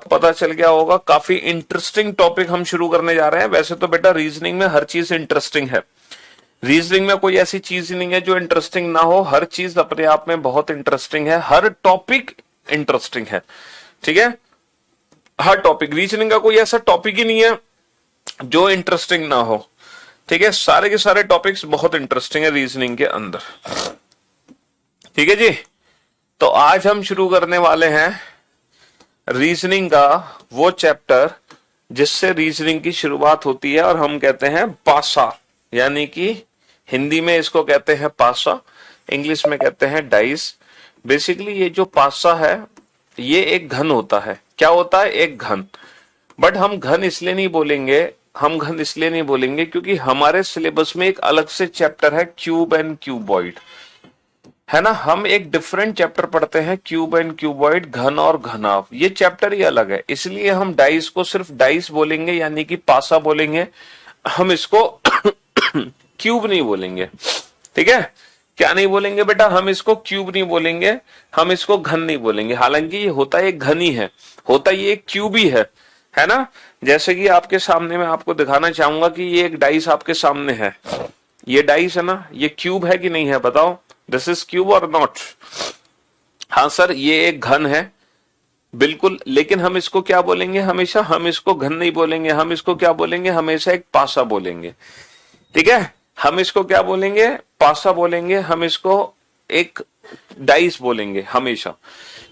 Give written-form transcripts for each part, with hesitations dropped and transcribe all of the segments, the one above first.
आपको पता चल गया होगा। काफी इंटरेस्टिंग टॉपिक हम शुरू करने जा रहे हैं। वैसे तो बेटा रीजनिंग में हर चीज इंटरेस्टिंग है, रीजनिंग में कोई ऐसी चीज नहीं है जो इंटरेस्टिंग ना हो, हर चीज अपने आप में बहुत इंटरेस्टिंग है, हर टॉपिक इंटरेस्टिंग है, ठीक है। हर टॉपिक, रीजनिंग का कोई ऐसा टॉपिक ही नहीं है जो इंटरेस्टिंग ना हो, ठीक है। सारे के सारे टॉपिक्स बहुत इंटरेस्टिंग है रीजनिंग के अंदर, ठीक है जी। तो आज हम शुरू करने वाले हैं रीजनिंग का वो चैप्टर जिससे रीजनिंग की शुरुआत होती है और हम कहते हैं पासा, यानी कि हिंदी में इसको कहते हैं पासा, इंग्लिश में कहते हैं डाइस। बेसिकली ये जो पासा है ये एक घन होता है। क्या होता है? एक घन। बट हम घन इसलिए नहीं बोलेंगे, हम घन इसलिए नहीं बोलेंगे क्योंकि हमारे सिलेबस में एक अलग से चैप्टर है क्यूब एंड क्यूबॉइड, है ना। हम एक डिफरेंट चैप्टर पढ़ते हैं क्यूब एंड क्यूबॉइड, घन और घनाभ, ये चैप्टर ही अलग है। इसलिए हम डाइस को सिर्फ डाइस बोलेंगे, यानी कि पासा बोलेंगे, हम इसको क्यूब नहीं बोलेंगे, ठीक है। क्या नहीं बोलेंगे बेटा? हम इसको क्यूब नहीं बोलेंगे, हम इसको घन नहीं बोलेंगे। हालांकि ये होता एक घन ही है, होता ये एक क्यूब ही है ना। जैसे कि आपके सामने मैं आपको दिखाना चाहूंगा कि ये एक डाइस आपके सामने है, ये डाइस है ना, ये क्यूब है कि नहीं है बताओ? दिस इज क्यूब और नॉट? हाँ सर, ये एक घन है बिल्कुल, लेकिन हम इसको क्या बोलेंगे हमेशा? हम इसको घन नहीं बोलेंगे, हम इसको क्या बोलेंगे? हमेशा एक पासा बोलेंगे, ठीक है। हम इसको क्या बोलेंगे? पासा बोलेंगे। हम इसको एक डाइस बोलेंगे हमेशा,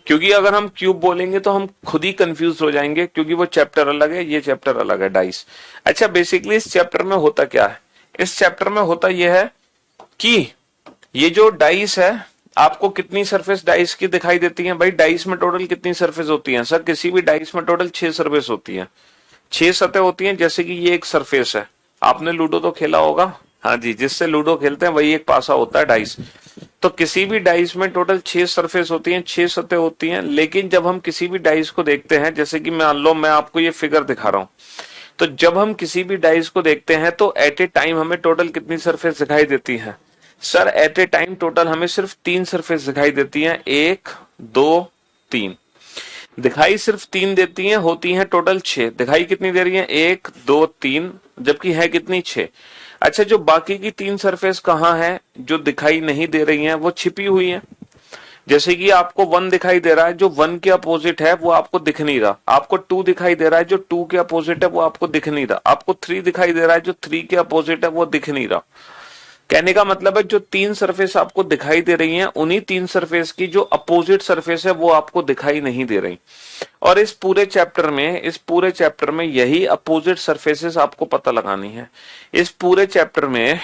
क्योंकि अगर हम क्यूब बोलेंगे तो हम खुद ही कंफ्यूज हो जाएंगे, क्योंकि वो चैप्टर अलग है, ये चैप्टर अलग है, डाइस। अच्छा, बेसिकली इस चैप्टर में होता क्या है? इस चैप्टर में होता यह है कि ये जो डाइस है, आपको कितनी सरफेस डाइस की दिखाई देती है? भाई डाइस में टोटल कितनी सरफेस होती है? सर किसी भी डाइस में टोटल 6 सरफेस होती है, 6 सतह होती हैं। जैसे कि ये एक सरफेस है, आपने लूडो तो खेला होगा, हाँ जी, जिससे लूडो खेलते हैं वही एक पासा होता है डाइस। तो किसी भी डाइस में टोटल 6 सरफेस होती हैं, 6 सतह होती हैं। लेकिन जब हम किसी भी डाइस को देखते हैं, जैसे कि मान लो मैं आपको ये फिगर दिखा रहा हूं, तो जब हम किसी भी डाइस को देखते हैं तो एट ए टाइम हमें टोटल कितनी सरफेस दिखाई देती है? Sir at a time total हमें सिर्फ 3 सरफेस दिखाई देती हैं, 1 2 3 दिखाई सिर्फ 3 देती हैं, होती हैं टोटल 6। दिखाई कितनी दे रही है? 1 2 3, जबकि है कितनी? 6। अच्छा, जो बाकी की 3 सरफेस कहाँ है जो दिखाई नहीं दे रही हैं? वो छिपी हुई हैं। जैसे कि आपको 1 दिखाई दे रहा है, जो 1 के अपोजिट है वो आपको दिख नहीं रहा। आपको 2 दिखाई दे रहा है, जो 2 के अपोजिट है वो आपको दिख नहीं रहा। आपको 3 दिखाई दे रहा है, जो 3 के अपोजिट है वो दिख नहीं रहा। कहने का मतलब है जो 3 सरफेस आपको दिखाई दे रही हैं, उन्हीं 3 सरफेस की जो अपोजिट सरफेस है वो आपको दिखाई नहीं दे रही। और इस पूरे चैप्टर में यही अपोजिट सरफेसेस आपको पता लगानी है। इस पूरे चैप्टर में,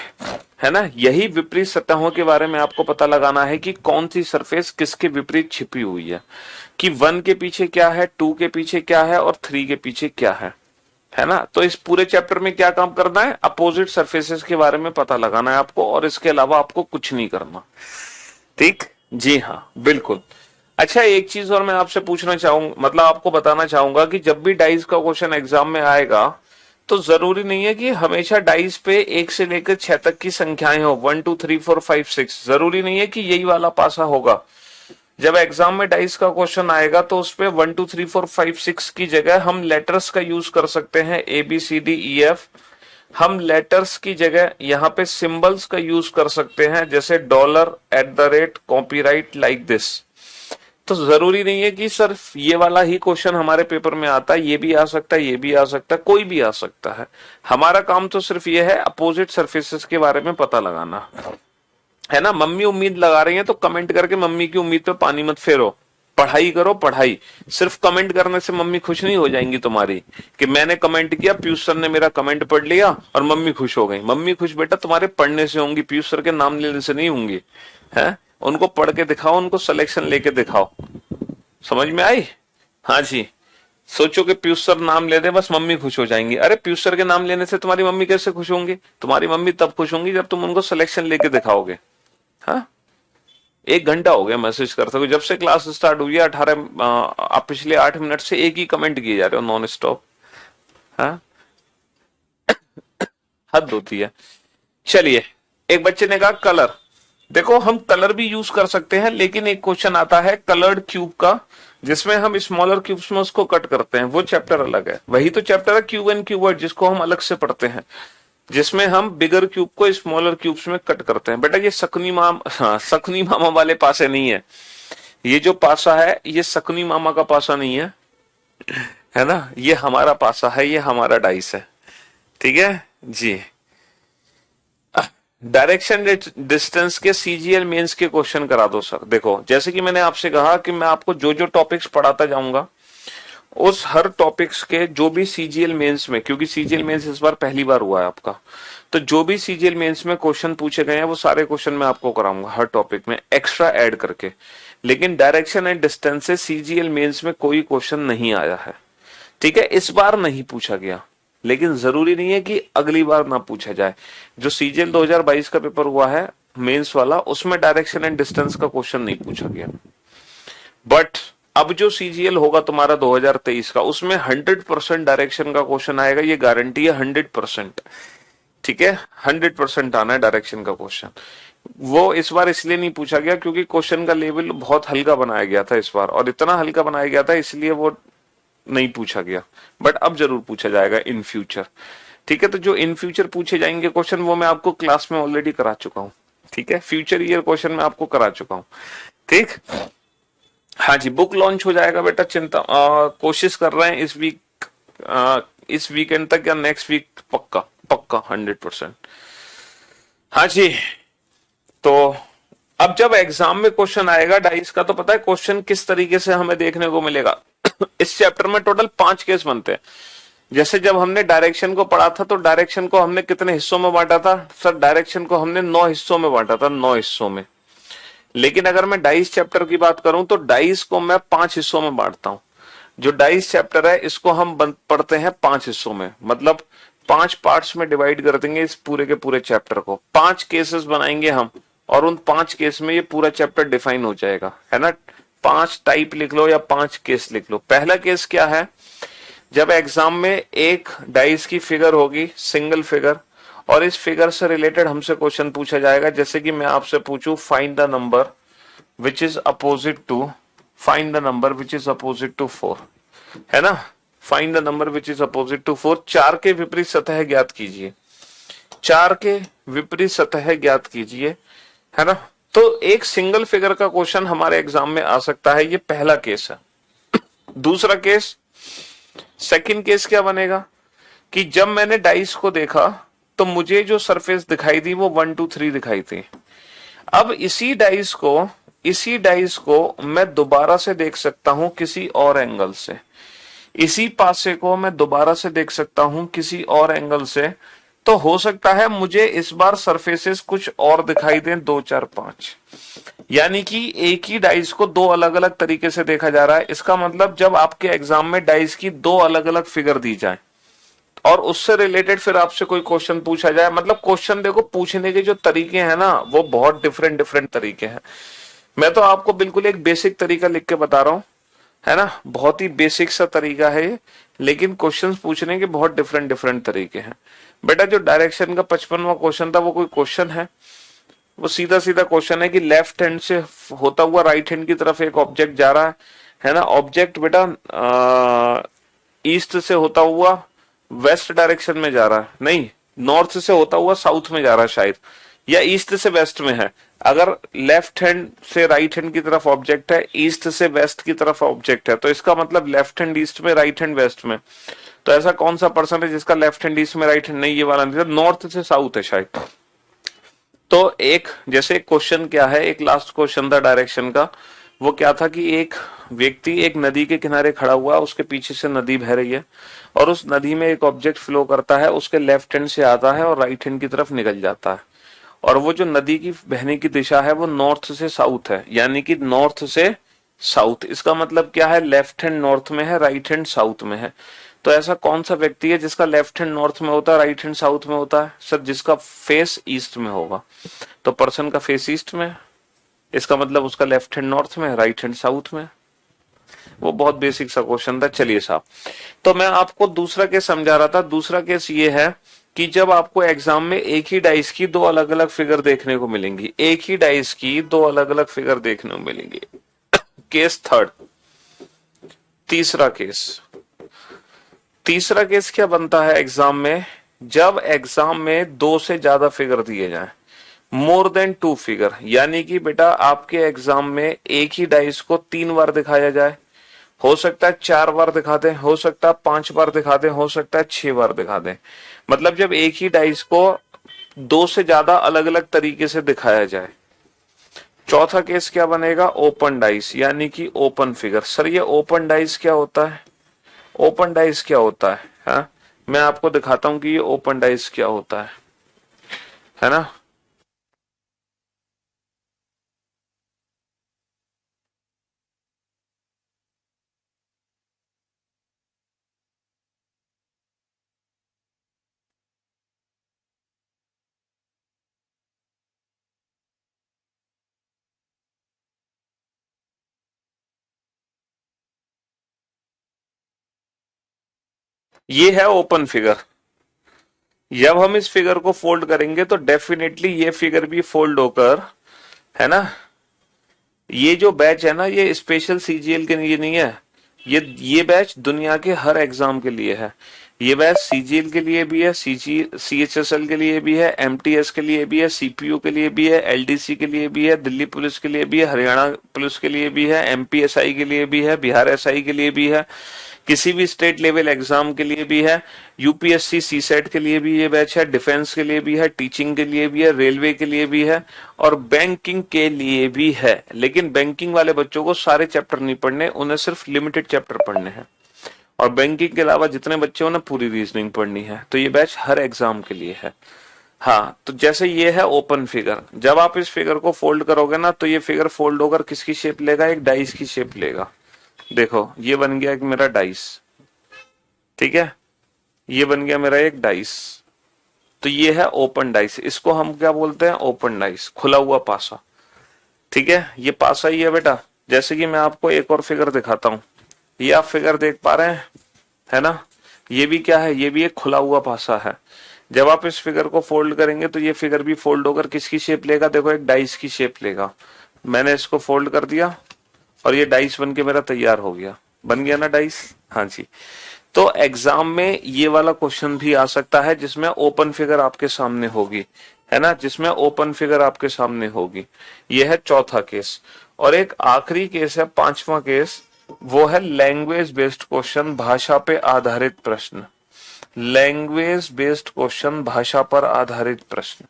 है ना, यही विपरीत सतहों के बारे में आपको पता लगाना है कि कौन सी सरफेस किसके विपरीत छिपी हुई है, कि 1 के पीछे क्या है, 2 के पीछे क्या है और 3 के पीछे क्या है ना। तो इस पूरे चैप्टर में क्या काम करना है? अपोजिट सरफेसेस के बारे में पता लगाना है आपको, और इसके अलावा आपको कुछ नहीं करना, ठीक? जी हाँ, बिल्कुल। अच्छा, एक चीज और मैं आपसे पूछना चाहूंगा, मतलब आपको बताना चाहूंगा कि जब भी डाइस का क्वेश्चन एग्जाम में आएगा तो जरूरी नहीं है कि हमेशा डाइस पे 1 से लेकर 6 तक की संख्याएं हो, 1 2 3 4 5 6। जरूरी नहीं है कि यही वाला पासा होगा। जब एग्जाम में डाइस का क्वेश्चन आएगा तो उसपे 1 2 3 4 5 6 की जगह हम लेटर्स का यूज कर सकते हैं, ABCDEF। हम लेटर्स की जगह यहाँ पे सिंबल्स का यूज कर सकते हैं, जैसे $@ कॉपीराइट, लाइक दिस। तो जरूरी नहीं है कि सिर्फ ये वाला ही क्वेश्चन हमारे पेपर में आता है, ये भी आ सकता है, ये भी आ सकता है, कोई भी आ सकता है। हमारा काम तो सिर्फ ये है अपोजिट सरफेसेस के बारे में पता लगाना, है ना। मम्मी उम्मीद लगा रही है तो कमेंट करके मम्मी की उम्मीद पे पानी मत फेरो, पढ़ाई करो पढ़ाई। सिर्फ कमेंट करने से मम्मी खुश नहीं हो जाएंगी तुम्हारी, कि मैंने कमेंट किया, पीयूष सर ने मेरा कमेंट पढ़ लिया और मम्मी खुश हो गई। मम्मी खुश बेटा तुम्हारे पढ़ने से होंगी, पीयूष सर के नाम लेने से नहीं होंगी, है। उनको पढ़ के दिखाओ, उनको सिलेक्शन लेके दिखाओ। समझ में आई? हाँ जी। सोचो कि पीयूष सर नाम ले दे, बस मम्मी खुश हो जाएंगी। अरे पीयूष सर के नाम लेने से तुम्हारी मम्मी कैसे खुश होंगी? तुम्हारी मम्मी तब खुश होंगी जब तुम उनको सिलेक्शन लेके दिखाओगे। हाँ, 1 घंटा हो गया मैसेज करते हुए, जब से क्लास स्टार्ट हुई है 18, आप पिछले 8 मिनट से एक ही कमेंट किए जा रहे हो नॉन स्टॉप। हाँ, हद होती है। चलिए, एक बच्चे ने कहा कलर, देखो हम कलर भी यूज कर सकते हैं, लेकिन एक क्वेश्चन आता है कलर्ड क्यूब का, जिसमें हम स्मॉलर क्यूब्स में उसको कट करते हैं, वो चैप्टर अलग है। वही तो चैप्टर है क्यूब एंड क्यूबर्ड, जिसको हम अलग से पढ़ते हैं, जिसमें हम बिगर क्यूब को स्मॉलर क्यूब्स में कट करते हैं। बेटा ये शकुनी मामा वाले पासे नहीं है। ये जो पासा है ये शकुनी मामा का पासा नहीं है, है ना, ये हमारा पासा है, ये हमारा डाइस है। ठीक है जी। डायरेक्शन डिस्टेंस के सीजीएल मेंस के क्वेश्चन करा दो सर। देखो जैसे कि मैंने आपसे कहा कि मैं आपको जो जो टॉपिक्स पढ़ाता जाऊंगा, उस हर टॉपिक्स के जो भी सीजीएल मेंस में, क्योंकि सीजीएल मेंस इस बार पहली बार हुआ है आपका, तो जो भी सीजीएल मेंस में क्वेश्चन पूछे गए हैं वो सारे क्वेश्चन मैं आपको कराऊंगा हर टॉपिक में एक्स्ट्रा ऐड करके। लेकिन डायरेक्शन एंड डिस्टेंस से सीजीएल मेंस में कोई क्वेश्चन नहीं आया है। ठीक है, इस बार नहीं पूछा गया, लेकिन जरूरी नहीं है कि अगली बार ना पूछा जाए। जो सीजीएल 2022 का पेपर हुआ है मेंस वाला, उसमें डायरेक्शन एंड डिस्टेंस का क्वेश्चन नहीं पूछा गया। बट अब जो सीजीएल होगा तुम्हारा 2023 का, उसमें 100% डायरेक्शन का क्वेश्चन आएगा, ये गारंटी है 100%। ठीक है, 100% आना है डायरेक्शन का क्वेश्चन। वो इस बार इसलिए नहीं पूछा गया क्योंकि क्वेश्चन का लेवल बहुत हल्का बनाया गया था इस बार, और इतना हल्का बनाया गया था इसलिए वो नहीं पूछा गया। बट अब जरूर पूछा जाएगा इन फ्यूचर। ठीक है, तो जो इन फ्यूचर पूछे जाएंगे क्वेश्चन वो मैं आपको क्लास में ऑलरेडी करा चुका हूं। ठीक है, फ्यूचर ईयर क्वेश्चन मैं आपको करा चुका हूं। ठीक, हाँ जी, बुक लॉन्च हो जाएगा बेटा, चिंता कोशिश कर रहे हैं इस वीकेंड तक या नेक्स्ट वीक, पक्का पक्का 100%। हाँ जी। तो अब जब एग्जाम में क्वेश्चन आएगा डाइस का, तो पता है क्वेश्चन किस तरीके से हमें देखने को मिलेगा। इस चैप्टर में टोटल 5 केस बनते हैं। जैसे जब हमने डायरेक्शन को पढ़ा था, तो डायरेक्शन को हमने कितने हिस्सों में बांटा था सर? डायरेक्शन को हमने 9 हिस्सों में बांटा था, 9 हिस्सों में। लेकिन अगर मैं डाइस चैप्टर की बात करूं तो डाइस को मैं 5 हिस्सों में बांटता हूं। जो डाइस चैप्टर है इसको हम पढ़ते हैं 5 हिस्सों में, मतलब 5 पार्ट्स में डिवाइड कर देंगे इस पूरे के पूरे चैप्टर को। 5 केसेस बनाएंगे हम, और उन 5 केस में ये पूरा चैप्टर डिफाइन हो जाएगा, है ना। 5 टाइप लिख लो या 5 केस लिख लो। पहला केस क्या है? जब एग्जाम में एक डाइस की फिगर होगी, सिंगल फिगर, और इस फिगर से रिलेटेड हमसे क्वेश्चन पूछा जाएगा। जैसे कि मैं आपसे पूछूं find the number which is opposite to, find the number which is opposite to 4, है ना। Find the number which is opposite to 4, 4 के विपरीत सतह ज्ञात कीजिए, 4 के विपरीत सतह ज्ञात कीजिए, है ना। तो एक सिंगल फिगर का क्वेश्चन हमारे एग्जाम में आ सकता है, ये पहला केस है। दूसरा केस, सेकंड केस क्या बनेगा कि जब मैंने डाइस को देखा तो मुझे जो सरफेस दिखाई दी वो 1 2 3 दिखाई थी। अब इसी डाइस को मैं दोबारा से देख सकता हूं किसी और एंगल से, इसी पासे को मैं दोबारा से देख सकता हूं किसी और एंगल से। तो हो सकता है मुझे इस बार सरफेसेस कुछ और दिखाई दें, 2 4 5, यानी कि एक ही डाइस को 2 अलग अलग तरीके से देखा जा रहा है। इसका मतलब जब आपके एग्जाम में डाइस की 2 अलग अलग फिगर दी जाए और उससे रिलेटेड फिर आपसे कोई क्वेश्चन पूछा जाए, मतलब क्वेश्चन देखो पूछने के जो तरीके हैं ना वो बहुत डिफरेंट डिफरेंट तरीके हैं। मैं तो आपको बिल्कुल एक बेसिक तरीका लिख के बता रहा हूं, है ना, बहुत ही बेसिक सा तरीका है ये, लेकिन क्वेश्चंस पूछने के बहुत डिफरेंट डिफरेंट तरीके हैं। बेटा जो डायरेक्शन का 55वां क्वेश्चन था वो कोई क्वेश्चन है? वो सीधा सीधा क्वेश्चन है कि लेफ्ट हैंड से होता हुआ राइट हैंड की तरफ एक ऑब्जेक्ट जा रहा है ना। ऑब्जेक्ट बेटा ईस्ट से होता हुआ वेस्ट डायरेक्शन में जा रहा है, नहीं, नॉर्थ से होता हुआ साउथ में जा रहा है शायद, या ईस्ट से वेस्ट में है। अगर लेफ्ट हैंड से राइट हैंड की तरफ ऑब्जेक्ट है, ईस्ट से वेस्ट की तरफ ऑब्जेक्ट है, तो इसका मतलब लेफ्ट हैंड ईस्ट में, राइट हैंड वेस्ट में। तो ऐसा कौन सा पर्सन है जिसका लेफ्ट हैंड ईस्ट में, राइट हैंड नहीं, ये वाला नहीं, नॉर्थ से साउथ है शायद। तो एक जैसे क्वेश्चन क्या है, एक लास्ट क्वेश्चन था डायरेक्शन का, वो क्या था कि एक व्यक्ति एक नदी के किनारे खड़ा हुआ, उसके पीछे से नदी बह रही है और उस नदी में एक ऑब्जेक्ट फ्लो करता है, उसके लेफ्ट हैंड से आता है और राइट हैंड की तरफ निकल जाता है, और वो जो नदी की बहने की दिशा है वो नॉर्थ से साउथ है, यानी कि नॉर्थ से साउथ। इसका मतलब क्या है, लेफ्ट हैंड नॉर्थ में है, राइट हैंड साउथ में है। तो ऐसा कौन सा व्यक्ति है जिसका लेफ्ट हैंड नॉर्थ में होता है, राइट हैंड साउथ में होता है? सर जिसका फेस ईस्ट में होगा। तो पर्सन का फेस ईस्ट में, इसका मतलब उसका लेफ्ट हैंड नॉर्थ में, राइट हैंड साउथ में। वो बहुत बेसिक सा क्वेश्चन था। चलिए साहब, तो मैं आपको दूसरा केस समझा रहा था। दूसरा केस ये है कि जब आपको एग्जाम में एक ही डाइस की दो अलग अलग फिगर देखने को मिलेंगी, एक ही डाइस की दो अलग अलग फिगर देखने को मिलेंगी। केस थर्ड, तीसरा केस। तीसरा केस क्या बनता है एग्जाम में, जब एग्जाम में दो से ज्यादा फिगर दिए जाएं, मोर देन टू फिगर, यानी कि बेटा आपके एग्जाम में एक ही डाइस को 3 बार दिखाया जाए, हो सकता है 4 बार दिखा दें, हो सकता है 5 बार दिखा दें, हो सकता है 6 बार दिखा दें। मतलब जब एक ही डाइस को दो से ज्यादा अलग अलग तरीके से दिखाया जाए। चौथा केस क्या बनेगा, ओपन डाइस, यानी कि ओपन फिगर। सर ये ओपन डाइस क्या होता है, ओपन डाइस क्या होता है? हाँ, मैं आपको दिखाता हूं कि ये ओपन डाइस क्या होता है ना। ये है ओपन फिगर। जब हम इस फिगर को फोल्ड करेंगे तो डेफिनेटली ये फिगर भी फोल्ड होकर, है ना, ये जो बैच है ना ये स्पेशल सीजीएल के लिए नहीं है, ये बैच दुनिया के हर एग्जाम के लिए है। ये बैच सीजीएल के लिए भी है, सीएचएसएल के लिए भी है, एमटीएस के लिए भी है, सीपीयू के लिए भी है, एलडीसी के लिए भी है, दिल्ली पुलिस के लिए भी है, हरियाणा पुलिस के लिए भी है, एमपीएसआई के लिए भी है, बिहार एसआई के लिए भी है, किसी भी स्टेट लेवल एग्जाम के लिए भी है, यूपीएससी सीसेट के लिए भी ये बैच है, डिफेंस के लिए भी है, टीचिंग के लिए भी है, रेलवे के लिए भी है और बैंकिंग के लिए भी है। लेकिन बैंकिंग वाले बच्चों को सारे चैप्टर नहीं पढ़ने, उन्हें सिर्फ लिमिटेड चैप्टर पढ़ने हैं। और बैंकिंग के अलावा जितने बच्चे हो ना पूरी रीजनिंग पढ़नी है। तो ये बैच हर एग्जाम के लिए है। हाँ, तो जैसे ये है ओपन फिगर, जब आप इस फिगर को फोल्ड करोगे ना तो ये फिगर फोल्ड होकर किसकी शेप लेगा, एक डाइस की शेप लेगा। देखो ये बन गया एक मेरा डाइस, ठीक है, ये बन गया मेरा एक डाइस। तो ये है ओपन डाइस, इसको हम क्या बोलते हैं, ओपन डाइस, खुला हुआ पासा। ठीक है, ये पासा ही है बेटा। जैसे कि मैं आपको एक और फिगर दिखाता हूं, ये आप फिगर देख पा रहे हैं, है ना, ये भी क्या है, ये भी एक खुला हुआ पासा है। जब आप इस फिगर को फोल्ड करेंगे तो ये फिगर भी फोल्ड होकर किसकी शेप लेगा, देखो एक डाइस की शेप लेगा। मैंने इसको फोल्ड कर दिया और ये डाइस बन के मेरा तैयार हो गया, बन गया ना डाइस। हाँ जी। तो एग्जाम में ये वाला क्वेश्चन भी आ सकता है जिसमें ओपन फिगर आपके सामने होगी, है ना, जिसमें ओपन फिगर आपके सामने होगी। ये है चौथा केस। और एक आखिरी केस है, पांचवा केस, वो है लैंग्वेज बेस्ड क्वेश्चन, भाषा पे आधारित प्रश्न। लैंग्वेज बेस्ड क्वेश्चन, भाषा पर आधारित प्रश्न,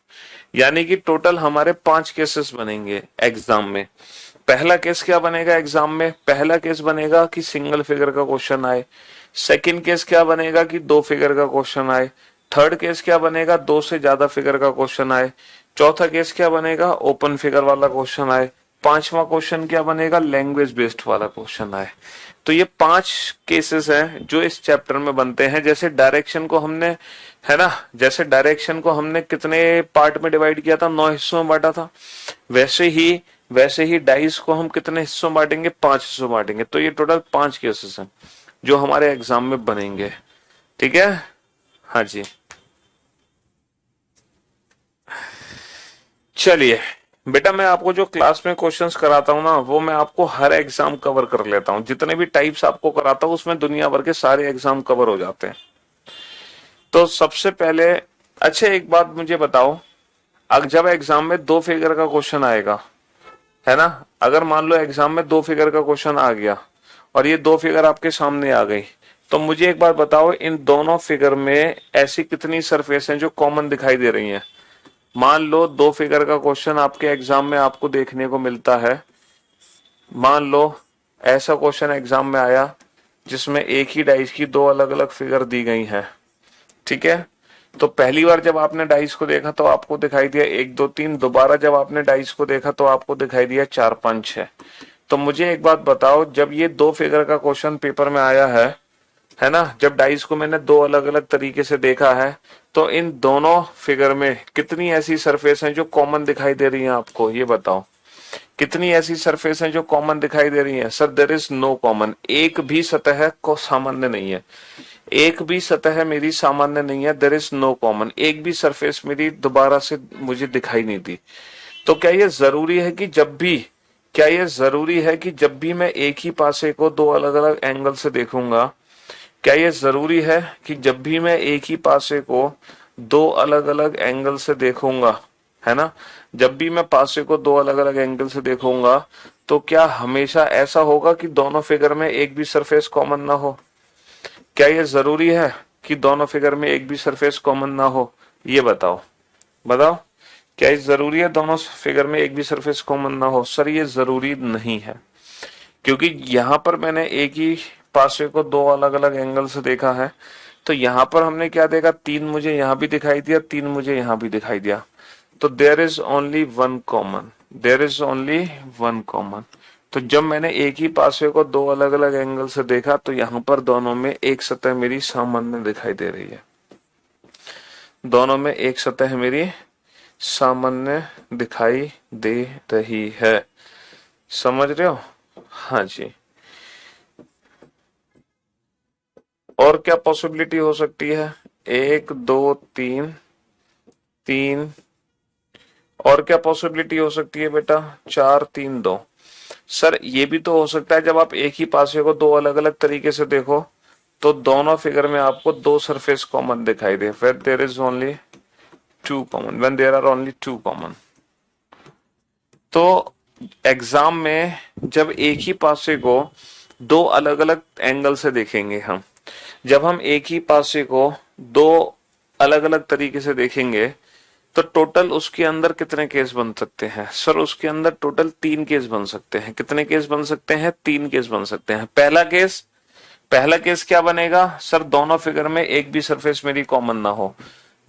यानी कि टोटल हमारे 5 केसेस बनेंगे एग्जाम में। पहला केस क्या बनेगा एग्जाम में, पहला केस बनेगा कि सिंगल फिगर का क्वेश्चन आए। सेकंड केस क्या बनेगा कि 2 फिगर का क्वेश्चन आए। थर्ड केस क्या बनेगा, 2 से ज्यादा फिगर का क्वेश्चन आए। चौथा केस क्या बनेगा, ओपन फिगर वाला क्वेश्चन आए। पांचवा क्वेश्चन क्या बनेगा, लैंग्वेज बेस्ड वाला क्वेश्चन आए। तो ये 5 केसेस हैं जो इस चैप्टर में बनते हैं। जैसे डायरेक्शन को हमने, है ना, जैसे डायरेक्शन को हमने कितने पार्ट में डिवाइड किया था, 9 हिस्सों में बांटा था, वैसे ही डाइस को हम कितने हिस्सों में बांटेंगे, 5 हिस्सों में बांटेंगे। तो ये टोटल 5 केसेस हैं जो हमारे एग्जाम में बनेंगे। ठीक है, हाँ जी। चलिए बेटा, मैं आपको जो क्लास में क्वेश्चंस कराता हूँ ना वो मैं आपको हर एग्जाम कवर कर लेता हूँ। जितने भी टाइप्स आपको कराता हूँ उसमें दुनिया भर के सारे एग्जाम कवर हो जाते हैं। तो सबसे पहले, अच्छा एक बात मुझे बताओ, अगर जब एग्जाम में 2 फिगर का क्वेश्चन आएगा, है ना, अगर मान लो एग्जाम में 2 फिगर का क्वेश्चन आ गया और ये 2 फिगर आपके सामने आ गई, तो मुझे एक बात बताओ, इन दोनों फिगर में ऐसी कितनी सरफेस हैं जो कॉमन दिखाई दे रही हैं। मान लो 2 फिगर का क्वेश्चन आपके एग्जाम में आपको देखने को मिलता है। मान लो ऐसा क्वेश्चन एग्जाम में आया जिसमें एक ही डाइस की 2 अलग अलग फिगर दी गई हैं। ठीक है, तो पहली बार जब आपने डाइस को देखा तो आपको दिखाई दिया 1 2 3, दोबारा जब आपने डाइस को देखा तो आपको दिखाई दिया 4 5 6। तो मुझे एक बात बताओ, जब ये 2 फिगर का क्वेश्चन पेपर में आया है ना, जब डाइस को मैंने 2 अलग अलग तरीके से देखा है, तो इन दोनों फिगर में कितनी ऐसी सरफेस हैं जो कॉमन दिखाई दे रही हैं आपको, ये बताओ। कितनी ऐसी सरफेस हैं जो कॉमन दिखाई दे रही हैं? Sir there is no common, एक भी सतह को सामान्य नहीं है। एक भी सतह मेरी सामान्य नहीं है, देयर इज नो कॉमन, एक भी सरफेस मेरी दोबारा से मुझे दिखाई नहीं दी। तो क्या ये जरूरी है कि जब भी क्या ये जरूरी है कि जब भी मैं एक ही पासे को दो अलग अलग एंगल से देखूंगा, क्या ये जरूरी है कि जब भी मैं एक ही पासे को दो अलग अलग एंगल से देखूंगा, है ना, जब भी मैं पासे को दो अलग अलग एंगल से देखूंगा तो क्या हमेशा ऐसा होगा कि दोनों फिगर में एक भी सरफेस कॉमन ना हो? क्या ये जरूरी है कि दोनों फिगर में एक भी सरफेस कॉमन ना हो? ये बताओ, बताओ, क्या ये जरूरी है दोनों फिगर में एक भी सरफेस कॉमन ना हो? सर ये जरूरी नहीं है, क्योंकि यहां पर मैंने एक ही पासे को दो अलग अलग एंगल से देखा है, तो यहां पर हमने क्या देखा, तीन मुझे यहां भी दिखाई दिया, तीन मुझे यहां भी दिखाई दिया, तो there is only one common, there is only one common. तो जब मैंने एक ही पासे को दो अलग अलग एंगल से देखा तो यहां पर दोनों में एक सतह मेरी सामान्य दिखाई दे रही है, दोनों में एक सतह मेरी सामान्य दिखाई दे रही है। समझ रहे हो? हाँ जी। और क्या पॉसिबिलिटी हो सकती है? एक दो तीन, तीन, और क्या पॉसिबिलिटी हो सकती है बेटा? चार तीन दो। सर ये भी तो हो सकता है जब आप एक ही पासे को दो अलग अलग तरीके से देखो तो दोनों फिगर में आपको दो सरफेस कॉमन दिखाई दे, फिर there is only two common, when there are only two common. तो एग्जाम में जब एक ही पासे को दो अलग अलग एंगल से देखेंगे हम, जब हम एक ही पासे को दो अलग अलग तरीके से देखेंगे तो टोटल उसके अंदर कितने केस बन सकते हैं? सर उसके अंदर टोटल तीन केस बन सकते हैं। कितने केस बन सकते हैं? तीन केस बन सकते हैं। पहला केस क्या बनेगा? सर दोनों फिगर में एक भी सरफेस मेरी कॉमन ना हो।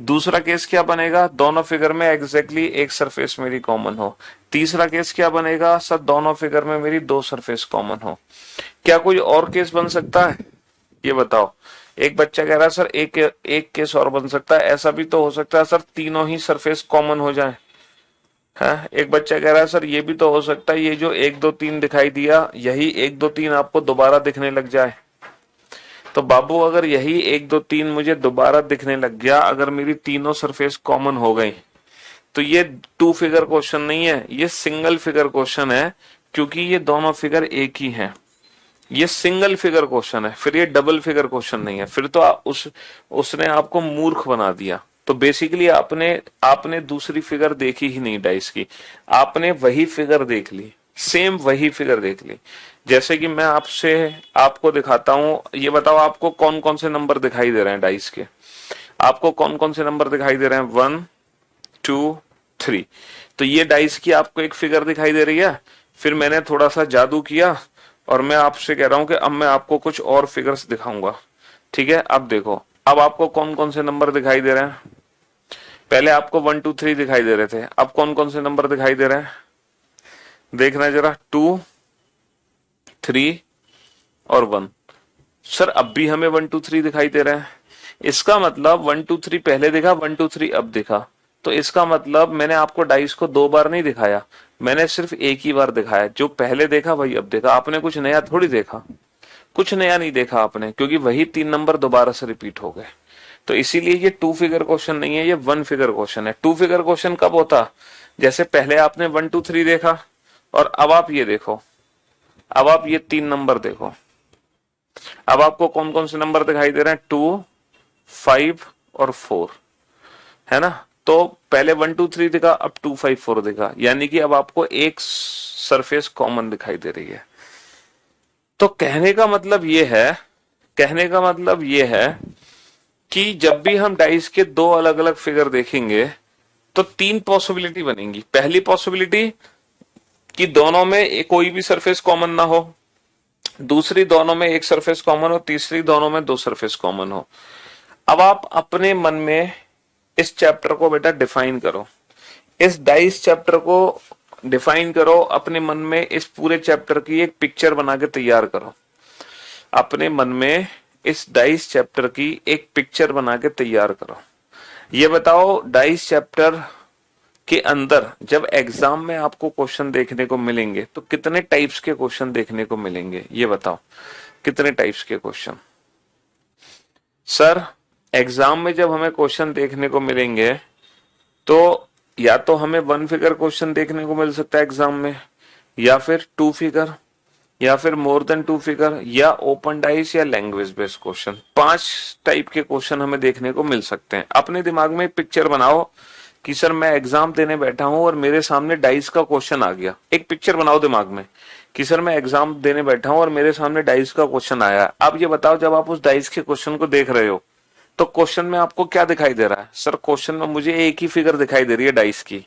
दूसरा केस क्या बनेगा? दोनों फिगर में एग्जैक्टली एक सरफेस मेरी कॉमन हो। तीसरा केस क्या बनेगा? सर दोनों फिगर में मेरी दो सरफेस कॉमन हो। क्या कोई और केस बन सकता है? ये बताओ। एक बच्चा कह रहा है सर एक एक केस और बन सकता है, ऐसा भी तो हो सकता है सर तीनों ही सरफेस कॉमन हो जाए। है, एक बच्चा कह रहा है सर ये भी तो हो सकता है ये जो एक दो तीन दिखाई दिया यही एक दो तीन आपको दोबारा दिखने लग जाए। तो बाबू अगर यही एक दो तीन मुझे दोबारा दिखने लग गया, अगर मेरी तीनों सरफेस कॉमन हो गई, तो ये टू फिगर क्वेश्चन नहीं है, ये सिंगल फिगर क्वेश्चन है, क्योंकि ये दोनों फिगर एक ही हैं। ये सिंगल फिगर क्वेश्चन है, फिर ये डबल फिगर क्वेश्चन नहीं है, फिर तो उसने आपको मूर्ख बना दिया। तो बेसिकली आपने आपने दूसरी फिगर देखी ही नहीं डाइस की, आपने वही फिगर देख ली, सेम वही फिगर देख ली। जैसे कि मैं आपसे आपको दिखाता हूं, ये बताओ आपको कौन कौन से नंबर दिखाई दे रहे हैं डाइस के? आपको कौन कौन से नंबर दिखाई दे रहे हैं? 1 2 3। तो ये डाइस की आपको एक फिगर दिखाई दे रही है। फिर मैंने थोड़ा सा जादू किया और मैं आपसे कह रहा हूं कि अब मैं आपको कुछ और फिगर्स दिखाऊंगा। ठीक है, अब देखो, अब आपको कौन कौन से नंबर दिखाई दे रहे हैं? पहले आपको 1 2 3 दिखाई दे रहे थे, अब कौन कौन से नंबर दिखाई दे रहे हैं? देखना जरा, 2 3 और 1। सर अब भी हमें 1 2 3 दिखाई दे रहे हैं। इसका मतलब 1 2 3 पहले दिखा, 1 2 3 अब दिखा। तो इसका मतलब मैंने आपको डाइस को दो बार नहीं दिखाया, मैंने सिर्फ एक ही बार दिखाया। जो पहले देखा वही अब देखा। आपने कुछ नया थोड़ी देखा, कुछ नया नहीं देखा आपने, क्योंकि वही तीन नंबर दोबारा से रिपीट हो गए। तो इसीलिए ये टू फिगर क्वेश्चन नहीं है, ये वन फिगर क्वेश्चन है। टू फिगर क्वेश्चन कब होता? जैसे पहले आपने 1 2 3 देखा और अब आप ये देखो, अब आप ये तीन नंबर देखो। अब आपको कौन कौन से नंबर दिखाई दे रहे हैं? 2 5 और 4, है ना। तो पहले 1 2 3 दिखा, अब 2 5 4 दिखा, यानी कि अब आपको एक सरफेस कॉमन दिखाई दे रही है। तो कहने का मतलब ये है, कहने का मतलब ये है कि जब भी हम डाइस के दो अलग अलग फिगर देखेंगे तो तीन पॉसिबिलिटी बनेंगी। पहली पॉसिबिलिटी कि दोनों में कोई भी सरफेस कॉमन ना हो, दूसरी दोनों में एक सरफेस कॉमन हो, तीसरी दोनों में दो सरफेस कॉमन हो। अब आप अपने मन में इस चैप्टर को बेटा डिफाइन करो, इस डाइस चैप्टर को डिफाइन करो अपने मन में, इस पूरे चैप्टर की एक पिक्चर बना के तैयार करो अपने मन में, इस डाइस चैप्टर की एक पिक्चर बना के तैयार करो। ये बताओ डाइस चैप्टर के अंदर जब एग्जाम में आपको क्वेश्चन देखने को मिलेंगे तो कितने टाइप्स के क्वेश्चन देखने को मिलेंगे? ये बताओ, कितने टाइप्स के क्वेश्चन? सर एग्जाम में जब हमें क्वेश्चन देखने को मिलेंगे तो या तो हमें वन फिगर क्वेश्चन देखने को मिल सकता है एग्जाम में, या फिर टू फिगर, या फिर मोर देन टू फिगर, या ओपन डाइस, या लैंग्वेज बेस्ड क्वेश्चन। 5 टाइप के क्वेश्चन हमें देखने को मिल सकते हैं। अपने दिमाग में एक पिक्चर बनाओ कि सर मैं एग्जाम देने बैठा हूं और मेरे सामने डाइस का क्वेश्चन आ गया। एक पिक्चर बनाओ दिमाग में कि सर मैं एग्जाम देने बैठा हूं और मेरे सामने डाइस का क्वेश्चन आया। अब ये बताओ, जब आप उस डाइस के क्वेश्चन को देख रहे हो तो क्वेश्चन में आपको क्या दिखाई दे रहा है? सर क्वेश्चन में मुझे एक ही फिगर दिखाई दे रही है डाइस की।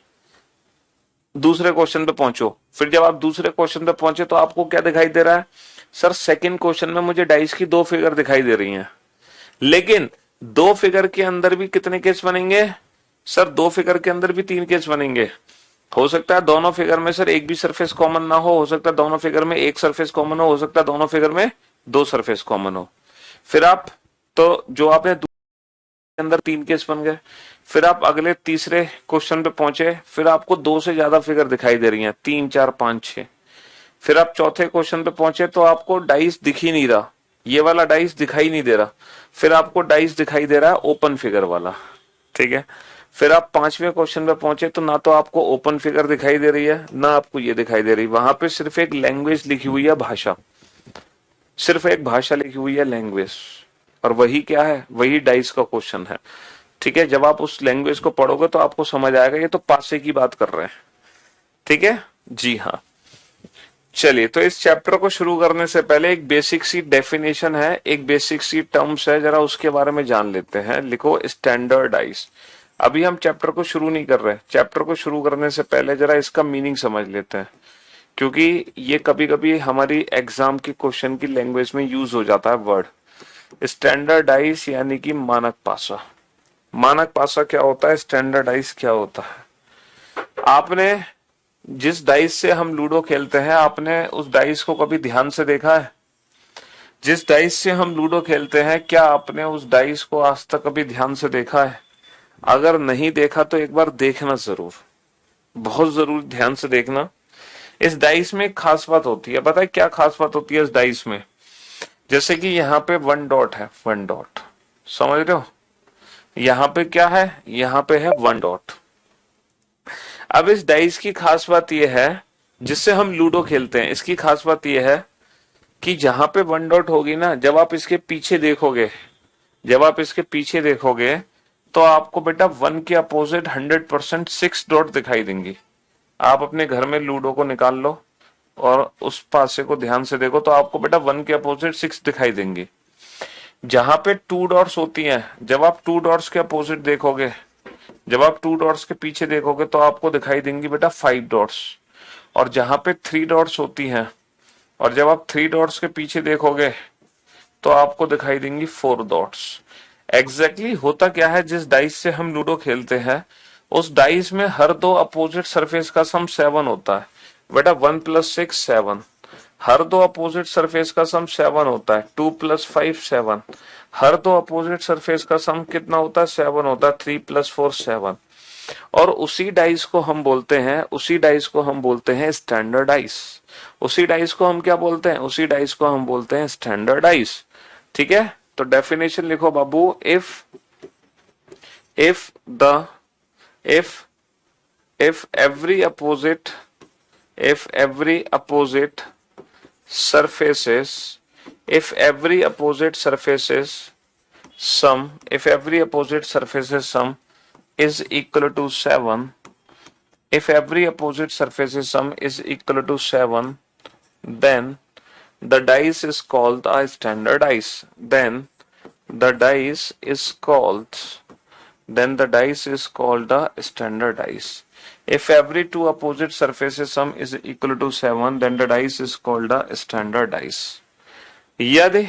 दूसरे क्वेश्चन पे पहुंचो, फिर जब आप दूसरे क्वेश्चन पे पहुंचे तो आपको क्या दिखाई दे रहा है? सर सेकंड क्वेश्चन में मुझे डाइस की 2 फिगर दिखाई दे रही हैं। लेकिन 2 फिगर के अंदर भी कितने केस बनेंगे? सर 2 फिगर के अंदर भी 3 केस बनेंगे। हो सकता है दोनों फिगर में सर एक भी सरफेस कॉमन ना हो सकता है दोनों फिगर में एक सरफेस कॉमन हो सकता है दोनों फिगर में 2 सरफेस कॉमन हो। फिर आप, तो जो आपने के अंदर 3 केस बन गए। फिर आप अगले तीसरे क्वेश्चन पे पहुंचे, फिर आपको 2 से ज्यादा फिगर दिखाई दे रही हैं, 3 4 5 6। फिर आप चौथे क्वेश्चन पे पहुंचे तो आपको डाइस दिख ही नहीं रहा, ये वाला डाइस दिखाई नहीं दे रहा। फिर आपको डाइस दिखाई दे रहा है ओपन फिगर वाला, ठीक है। फिर आप 5वें क्वेश्चन पे पहुंचे तो ना तो आपको ओपन फिगर दिखाई दे रही है ना आपको ये दिखाई दे रही, वहां पे सिर्फ एक लैंग्वेज लिखी हुई है, भाषा, सिर्फ एक भाषा लिखी हुई है, लैंग्वेज। और वही क्या है? वही डाइस का क्वेश्चन है, ठीक है। जब आप उस लैंग्वेज को पढ़ोगे तो आपको समझ आएगा ये तो पासे की बात कर रहे हैं, ठीक है जी हाँ। चलिए, तो इस चैप्टर को शुरू करने से पहले एक बेसिक सी डेफिनेशन है, एक बेसिक सी टर्म्स है, जरा उसके बारे में जान लेते हैं। लिखो स्टैंडर्डाइज। अभी हम चैप्टर को शुरू नहीं कर रहे, चैप्टर को शुरू करने से पहले जरा इसका मीनिंग समझ लेते हैं, क्योंकि ये कभी कभी हमारी एग्जाम की क्वेश्चन की लैंग्वेज में यूज हो जाता है वर्ड। स्टैंडर्डाइज यानी कि मानक पासा। मानक पासा क्या होता है? स्टैंडर्डाइज क्या होता है? आपने जिस डाइस से हम लूडो खेलते हैं, आपने उस डाइस को कभी ध्यान से देखा है? जिस डाइस से हम लूडो खेलते हैं, क्या आपने उस डाइस को आज तक कभी ध्यान से देखा है? अगर नहीं देखा तो एक बार देखना जरूर, बहुत जरूर ध्यान से देखना। इस डाइस में एक खास बात होती है, पता है क्या खास बात होती है इस डाइस में? जैसे कि यहाँ पे 1 डॉट है, 1 डॉट, समझ रहे हो? यहाँ पे क्या है? यहाँ पे है 1 डॉट। अब इस डाइस की खास बात यह है, जिससे हम लूडो खेलते हैं, इसकी खास बात यह है कि जहां पे 1 डॉट होगी ना, जब आप इसके पीछे देखोगे, जब आप इसके पीछे देखोगे तो आपको बेटा 1 के अपोजिट 100% 6 डॉट दिखाई देंगी। आप अपने घर में लूडो को निकाल लो और उस पासे को ध्यान से देखो तो आपको बेटा 1 के अपोजिट 6 दिखाई देंगी। जहां पे 2 डॉट्स होती हैं, जब आप 2 डॉट्स के अपोजिट देखोगे, जब आप 2 डॉट्स के पीछे देखोगे तो आपको दिखाई देंगी बेटा 5 डॉट्स। और जहां पे 3 डॉट्स होती हैं, और जब आप 3 डॉट्स के पीछे देखोगे तो आपको दिखाई देंगी 4 डॉट्स। एग्जैक्टली होता क्या है, जिस डाइस से हम लूडो खेलते हैं उस डाइस में हर 2 अपोजिट सरफेस का सम 7 होता है बेटा। 1 + 6 7, हर 2 अपोजिट सरफेस का सम 7 होता है। 2 + 5 7, हर 2 अपोजिट सरफेस का सम कितना होता है? 7 होता है। 3 + 4 7। और उसी डाइस को हम बोलते हैं, उसी डाइस को हम बोलते हैं स्टैंडर्ड डाइस। उसी डाइस को हम क्या बोलते हैं? उसी डाइस को हम बोलते हैं स्टैंडर्ड डाइस, ठीक है। तो डेफिनेशन लिखो बाबू, if the if if every opposite if every opposite surfaces if every opposite surfaces sum if every opposite surfaces sum is equal to 7, if every opposite surfaces sum is equal to 7, then the dice is called a standard dice. The dice is called then the dice is called a standard dice. If every 2 opposite surfaces sum is equal to 7, then the dice is called a standard dice. यदि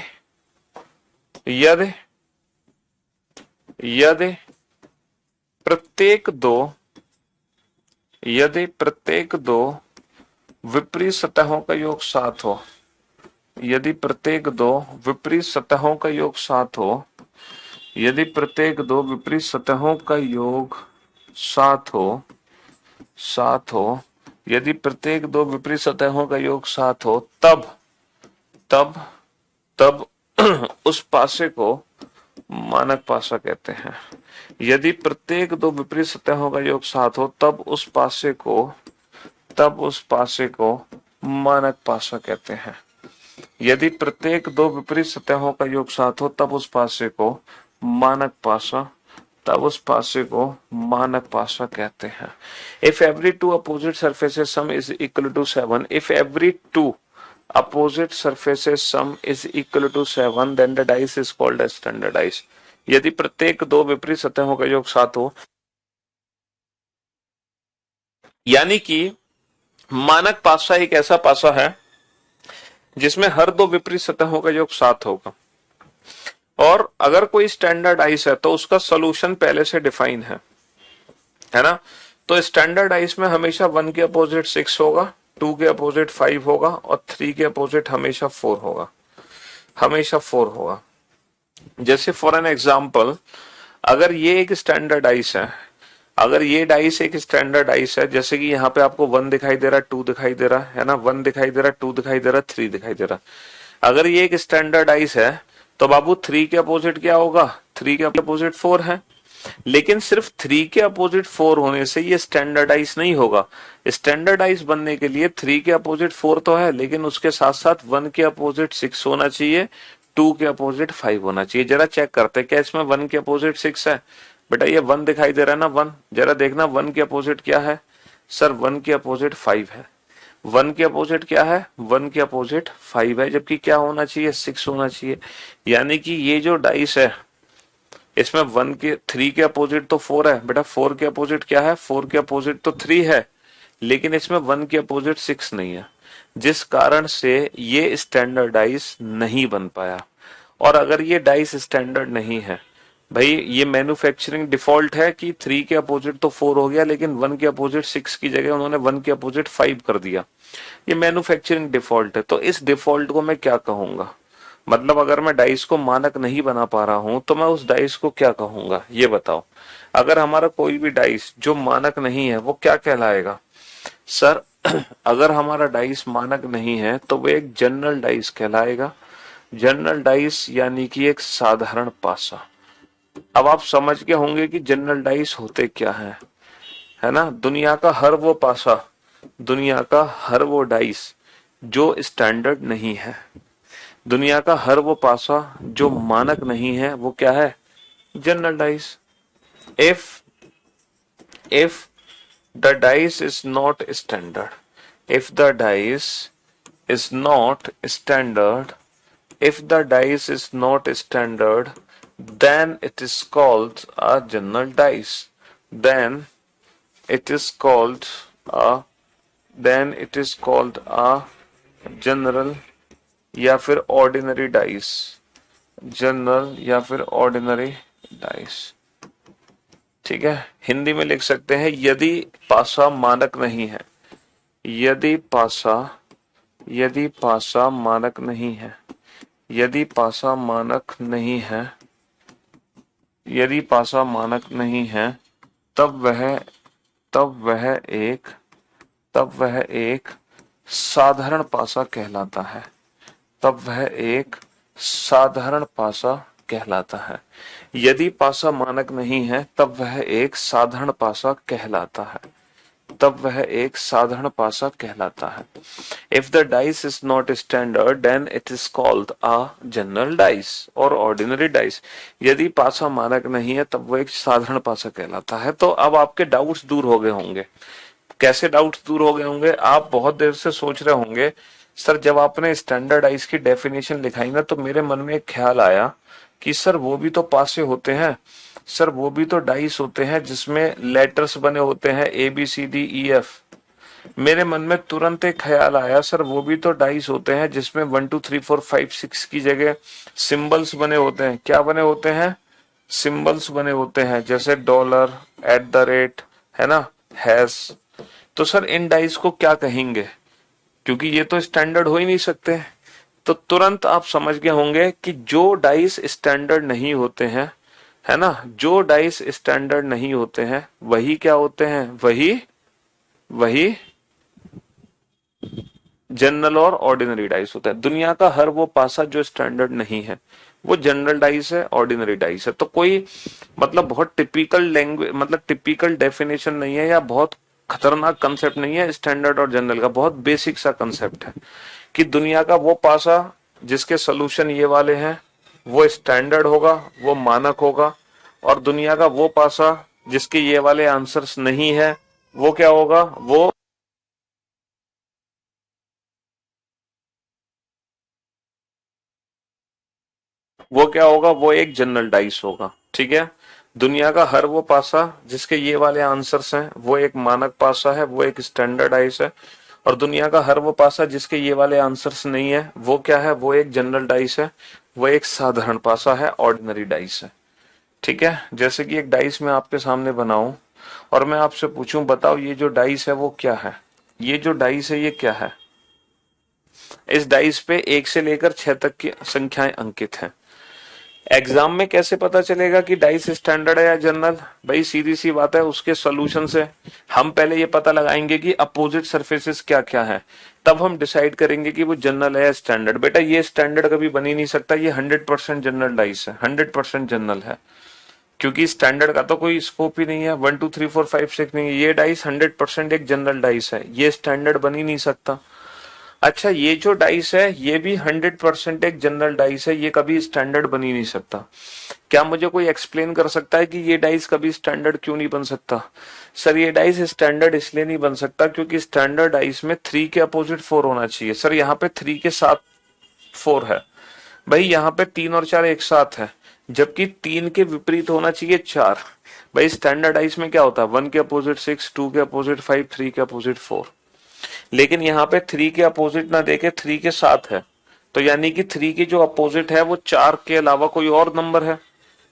यदि यदि प्रत्येक दो यदि प्रत्येक दो विपरीत सतहों का योग 7 हो, यदि प्रत्येक दो विपरीत सतहों का योग 7 हो, यदि प्रत्येक दो विपरीत सतहों का योग 7 हो, यदि प्रत्येक दो विपरीत सतहों का योग 7 हो, तब तब तब उस पासे को मानक पासा कहते हैं। यदि प्रत्येक दो विपरीत सतहों का योग 7 हो तब उस पासे को मानक पासा कहते हैं। यदि प्रत्येक दो विपरीत सतहों का योग 7 हो तब उस पासे को मानक पासा कहते हैं। If every two opposite surfaces sum is equal to 7, if every two opposite surfaces sum is equal to 7, then the dice is called as standard dice। यदि प्रत्येक दो विपरीत सतहों का योग 7 हो, यानी कि मानक पासा एक ऐसा पासा है जिसमें हर दो विपरीत सतहों का योग 7 होगा, और अगर कोई स्टैंडर्ड आइस है तो उसका सॉल्यूशन पहले से डिफाइन है ना। तो स्टैंडर्ड आइस में हमेशा 1 के अपोजिट 6 होगा, 2 के अपोजिट 5 होगा और 3 के अपोजिट हमेशा 4 होगा। जैसे फॉर एन एग्जांपल, अगर ये एक स्टैंडर्ड आइस है, अगर ये डाइस एक स्टैंडर्ड डाइस है, जैसे कि यहाँ पे आपको 1 दिखाई दे रहा है, 2 दिखाई दे रहा है ना, 1 दिखाई दे रहा है, 2 दिखाई दे रहा है, 3 दिखाई दे रहा है। अगर ये एक स्टैंडर्ड डाइस है तो बाबू 3 के अपोजिट क्या होगा, 3 के अपोजिट 4 है। लेकिन सिर्फ 3 के अपोजिट 4 होने से ये स्टैंडर्डाइज नहीं होगा। स्टैंडर्डाइज बनने के लिए 3 के अपोजिट 4 तो है, लेकिन उसके साथ साथ 1 के अपोजिट 6 होना चाहिए, 2 के अपोजिट 5 होना चाहिए। जरा चेक करते हैं क्या इसमें 1 के अपोजिट 6 है। बेटा ये 1 दिखाई दे रहा है ना, 1, जरा देखना 1 के अपोजिट क्या है। सर 1 के अपोजिट 5 है। 1 के अपोजिट क्या है, 1 के अपोजिट 5 है, जबकि क्या होना चाहिए, 6 होना चाहिए। यानी कि ये जो डाइस है इसमें 3 के अपोजिट तो 4 है बेटा, 4 के अपोजिट क्या है, 4 के अपोजिट तो 3 है, लेकिन इसमें 1 के अपोजिट 6 नहीं है, जिस कारण से ये स्टैंडर्ड डाइस नहीं बन पाया। और अगर ये डाइस स्टैंडर्ड नहीं है भाई, ये मैन्युफैक्चरिंग डिफॉल्ट है कि 3 के अपोजिट तो 4 हो गया, लेकिन 1 के अपोजिट 6 की जगह उन्होंने 1 के अपोजिट 5 कर दिया। ये मैन्युफैक्चरिंग डिफॉल्ट है। तो इस डिफॉल्ट को मैं क्या कहूंगा, मतलब अगर मैं डाइस को मानक नहीं बना पा रहा हूं तो मैं उस डाइस को क्या कहूंगा, ये बताओ। अगर हमारा कोई भी डाइस जो मानक नहीं है वो क्या कहलाएगा सर? अगर हमारा डाइस मानक नहीं है तो वो एक जनरल डाइस कहलाएगा। जनरल डाइस यानी कि एक साधारण पासा। अब आप समझ गए होंगे कि जनरल डाइस होते क्या है ना। दुनिया का हर वो पासा, दुनिया का हर वो डाइस जो स्टैंडर्ड नहीं है, दुनिया का हर वो पासा जो मानक नहीं है, वो क्या है, general dice. If if the dice is not standard, if the dice is not standard, if the dice is not standard, then it is called a general dice, then it is called a general या फिर ordinary dice, general या फिर ordinary dice. ठीक है, हिंदी में लिख सकते हैं यदि पासा मानक नहीं है, यदि पासा मानक नहीं है, यदि पासा मानक नहीं है, यदि पासा मानक नहीं है, तब वह एक साधारण पासा कहलाता है, तब वह एक साधारण पासा कहलाता है। यदि पासा मानक नहीं है तब वह एक साधारण पासा कहलाता है, तब वह एक साधारण पासा कहलाता है। If the dice is not standard, then it is called a general dice और ordinary dice। यदि पासा मानक नहीं है तब वो एक साधारण पासा कहलाता है। तो अब आपके डाउट्स दूर हो गए होंगे। कैसे डाउट्स दूर हो गए होंगे? आप बहुत देर से सोच रहे होंगे सर जब आपने स्टैंडर्ड डाइस की डेफिनेशन लिखाई ना, तो मेरे मन में एक ख्याल आया कि सर वो भी तो पासे होते हैं, सर वो भी तो डाइस होते हैं जिसमें लेटर्स बने होते हैं ABCDEF। मेरे मन में तुरंत एक ख्याल आया सर वो भी तो डाइस होते हैं जिसमें 1 2 3 4 5 6 की जगह सिंबल्स बने होते हैं। क्या बने होते हैं? सिंबल्स बने होते हैं, जैसे डॉलर, @ है ना, हैश। तो सर इन डाइस को क्या कहेंगे, क्योंकि ये तो स्टैंडर्ड हो ही नहीं सकते। तो तुरंत आप समझ गए होंगे कि जो डाइस स्टैंडर्ड नहीं होते हैं, है ना, जो डाइस स्टैंडर्ड नहीं होते हैं वही क्या होते हैं, वही जनरल और ऑर्डिनरी डाइस होता है। दुनिया का हर वो पासा जो स्टैंडर्ड नहीं है वो जनरल डाइस है, ऑर्डिनरी डाइस है। तो कोई मतलब बहुत टिपिकल लैंग्वेज, मतलब टिपिकल डेफिनेशन नहीं है या बहुत खतरनाक कंसेप्ट नहीं है स्टैंडर्ड और जनरल का। बहुत बेसिक सा कंसेप्ट है कि दुनिया का वो पासा जिसके सोल्यूशन ये वाले हैं वो स्टैंडर्ड होगा, वो मानक होगा, और दुनिया का वो पासा जिसके ये वाले आंसर्स नहीं है वो क्या होगा, वो क्या होगा, वो एक जनरल डाइस होगा। ठीक है। दुनिया का हर वो पासा जिसके ये वाले आंसर्स हैं वो एक मानक पासा है, वो एक स्टैंडर्ड डाइस है। और दुनिया का हर वो पासा जिसके ये वाले आंसर्स नहीं है वो क्या है, वो एक जनरल डाइस है, वो एक साधारण पासा है, ऑर्डिनरी डाइस है। ठीक है। जैसे कि एक डाइस मैं आपके सामने बनाऊं और मैं आपसे पूछूं बताओ ये जो डाइस है वो क्या है, ये जो डाइस है ये क्या है। इस डाइस पे 1 से लेकर 6 तक की संख्याएं अंकित हैं। एग्जाम में कैसे पता चलेगा कि डाइस स्टैंडर्ड है या जनरल? भाई सीधी सी बात है, उसके सॉल्यूशन से हम पहले ये पता लगाएंगे कि अपोजिट सरफेसेस क्या क्या है, तब हम डिसाइड करेंगे कि वो जनरल है या स्टैंडर्ड। बेटा ये स्टैंडर्ड कभी बन ही नहीं सकता, ये 100% जनरल डाइस है, 100% जनरल है, क्योंकि स्टैंडर्ड का तो कोई स्कोप ही नहीं है। 1 2 3 4 5 6 नहीं है, ये डाइस 100% एक जनरल डाइस है, ये स्टैंडर्ड बन ही नहीं सकता। अच्छा ये जो डाइस है ये भी 100% एक जनरल डाइस है, ये कभी स्टैंडर्ड बन ही नहीं सकता। क्या मुझे कोई एक्सप्लेन कर सकता है कि ये डाइस कभी स्टैंडर्ड क्यों नहीं बन सकता? सर ये डाइस स्टैंडर्ड इसलिए नहीं बन सकता क्योंकि स्टैंडर्ड डाइस में 3 के अपोजिट 4 होना चाहिए। सर यहाँ पे 3 के साथ 4 है, भाई यहाँ पे 3 और 4 एक साथ है, जबकि 3 के विपरीत होना चाहिए 4। भाई स्टैंडर्ड डाइस में क्या होता है, 1 के अपोजिट 6, 2 के अपोजिट 5, 3 के अपोजिट 4। लेकिन यहाँ पे 3 के अपोजिट ना देके 3 के साथ है, तो यानी कि 3 के जो अपोजिट है वो 4 के अलावा कोई और नंबर है।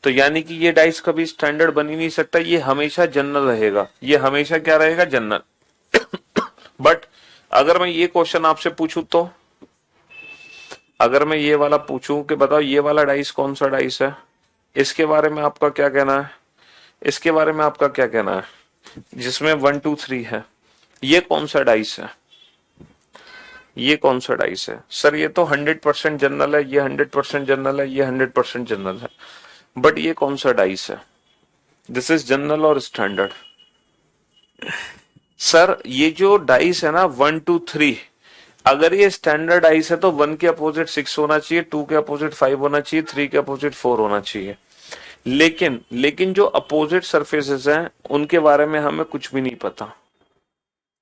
तो यानी कि ये डाइस कभी स्टैंडर्ड बन ही नहीं सकता, ये हमेशा जनरल रहेगा, ये हमेशा क्या रहेगा, जनरल। बट अगर मैं ये क्वेश्चन आपसे पूछूं तो, अगर मैं ये वाला पूछूं कि बताओ ये वाला डाइस कौन सा डाइस है, इसके बारे में आपका क्या कहना है, इसके बारे में आपका क्या कहना है, जिसमें 1 2 3 है, ये कौन सा डाइस है, ये कौन सा डाइस है? सर ये तो 100% जनरल है, ये 100% जनरल है, ये 100% जनरल है, बट ये कौन सा डाइस है? दिस इज जनरल और स्टैंडर्ड। सर ये जो डाइस है ना 1 2 3, अगर ये स्टैंडर्ड डाइस है तो 1 के अपोजिट 6 होना चाहिए, 2 के अपोजिट 5 होना चाहिए, 3 के अपोजिट 4 होना चाहिए। लेकिन लेकिन जो अपोजिट सरफेसेस हैं उनके बारे में हमें कुछ भी नहीं पता।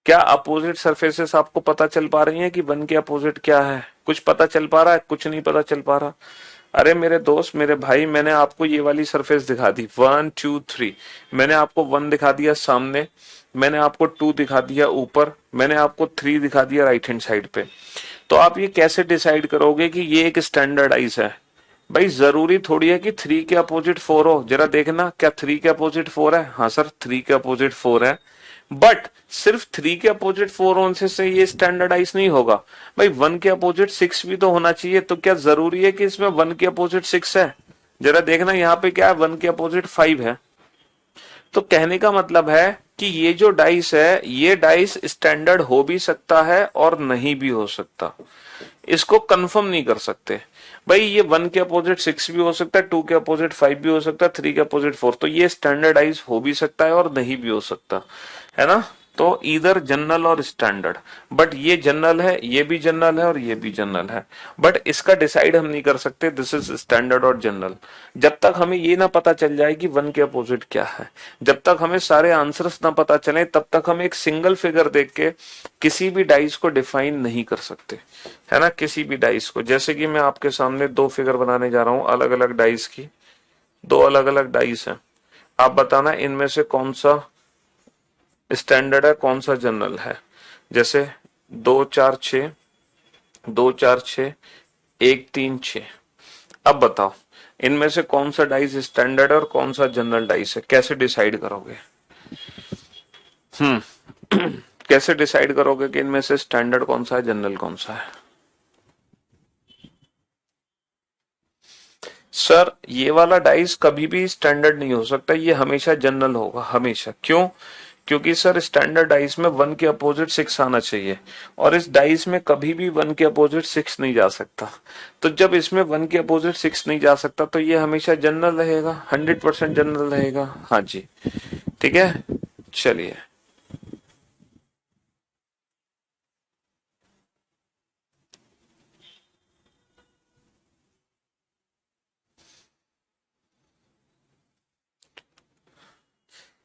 क्या अपोजिट सरफेसेस आपको पता चल पा रही हैं कि 1 के अपोजिट क्या है? कुछ पता चल पा रहा है? कुछ नहीं पता चल पा रहा। अरे मेरे दोस्त, मेरे भाई, मैंने आपको ये वाली सरफेस दिखा दी 1 2 3, मैंने आपको 1 दिखा दिया सामने, मैंने आपको 2 दिखा दिया ऊपर, मैंने आपको 3 दिखा दिया राइट हैंड साइड पे। तो आप ये कैसे डिसाइड करोगे कि ये एक स्टैंडर्डाइज है? भाई जरूरी थोड़ी है कि 3 के अपोजिट 4 हो। जरा देखना, क्या 3 के अपोजिट 4 है? हाँ सर 3 के अपोजिट 4 है, बट सिर्फ 3 के अपोजिट 4 होने से ये स्टैंडर्डाइज नहीं होगा। भाई 1 के अपोजिट 6 भी तो होना चाहिए, तो क्या जरूरी है कि इसमें 1 के अपोजिट 6 है? जरा देखना यहाँ पे क्या है, 1 के अपोजिट 5 है। तो कहने का मतलब है कि ये जो डाइस है ये डाइस स्टैंडर्ड हो भी सकता है और नहीं भी हो सकता, इसको कंफर्म नहीं कर सकते। भाई ये 1 के अपोजिट 6 भी हो सकता है, 2 के अपोजिट 5 भी हो सकता है, 3 के अपोजिट 4, तो ये स्टैंडर्डाइज हो भी सकता है और नहीं भी हो सकता, है ना? तो इधर जनरल और स्टैंडर्ड, बट ये जनरल है, ये भी जनरल है और ये भी जनरल है, बट इसका डिसाइड हम नहीं कर सकते दिस इज स्टैंडर्ड और जनरल, जब तक हमें ये ना पता चल जाए कि 1 के अपोजिट क्या है। जब तक हमें सारे आंसर्स ना पता चले तब तक हम एक सिंगल फिगर देख के किसी भी डाइस को डिफाइन नहीं कर सकते, है ना? किसी भी डाइस को, जैसे कि मैं आपके सामने 2 फिगर बनाने जा रहा हूं अलग अलग डाइस की, 2 अलग अलग डाइस हैं। आप बताना इनमें से कौन सा स्टैंडर्ड है, कौन सा जनरल है। जैसे 2 4 6, 2 4 6, 1 3 6। अब बताओ इनमें से कौन सा डाइस स्टैंडर्ड है और कौन सा जनरल डाइस है, कैसे डिसाइड करोगे? कैसे डिसाइड करोगे कि इनमें से स्टैंडर्ड कौन सा है, जनरल कौन सा है? सर ये वाला डाइस कभी भी स्टैंडर्ड नहीं हो सकता, ये हमेशा जनरल होगा, हमेशा। क्यों? क्योंकि सर स्टैंडर्ड डाइस में 1 के अपोजिट 6 आना चाहिए, और इस डाइस में कभी भी 1 के अपोजिट 6 नहीं जा सकता। तो जब इसमें 1 के अपोजिट 6 नहीं जा सकता तो ये हमेशा जनरल रहेगा, 100% जनरल रहेगा। हाँ जी, ठीक है, चलिए।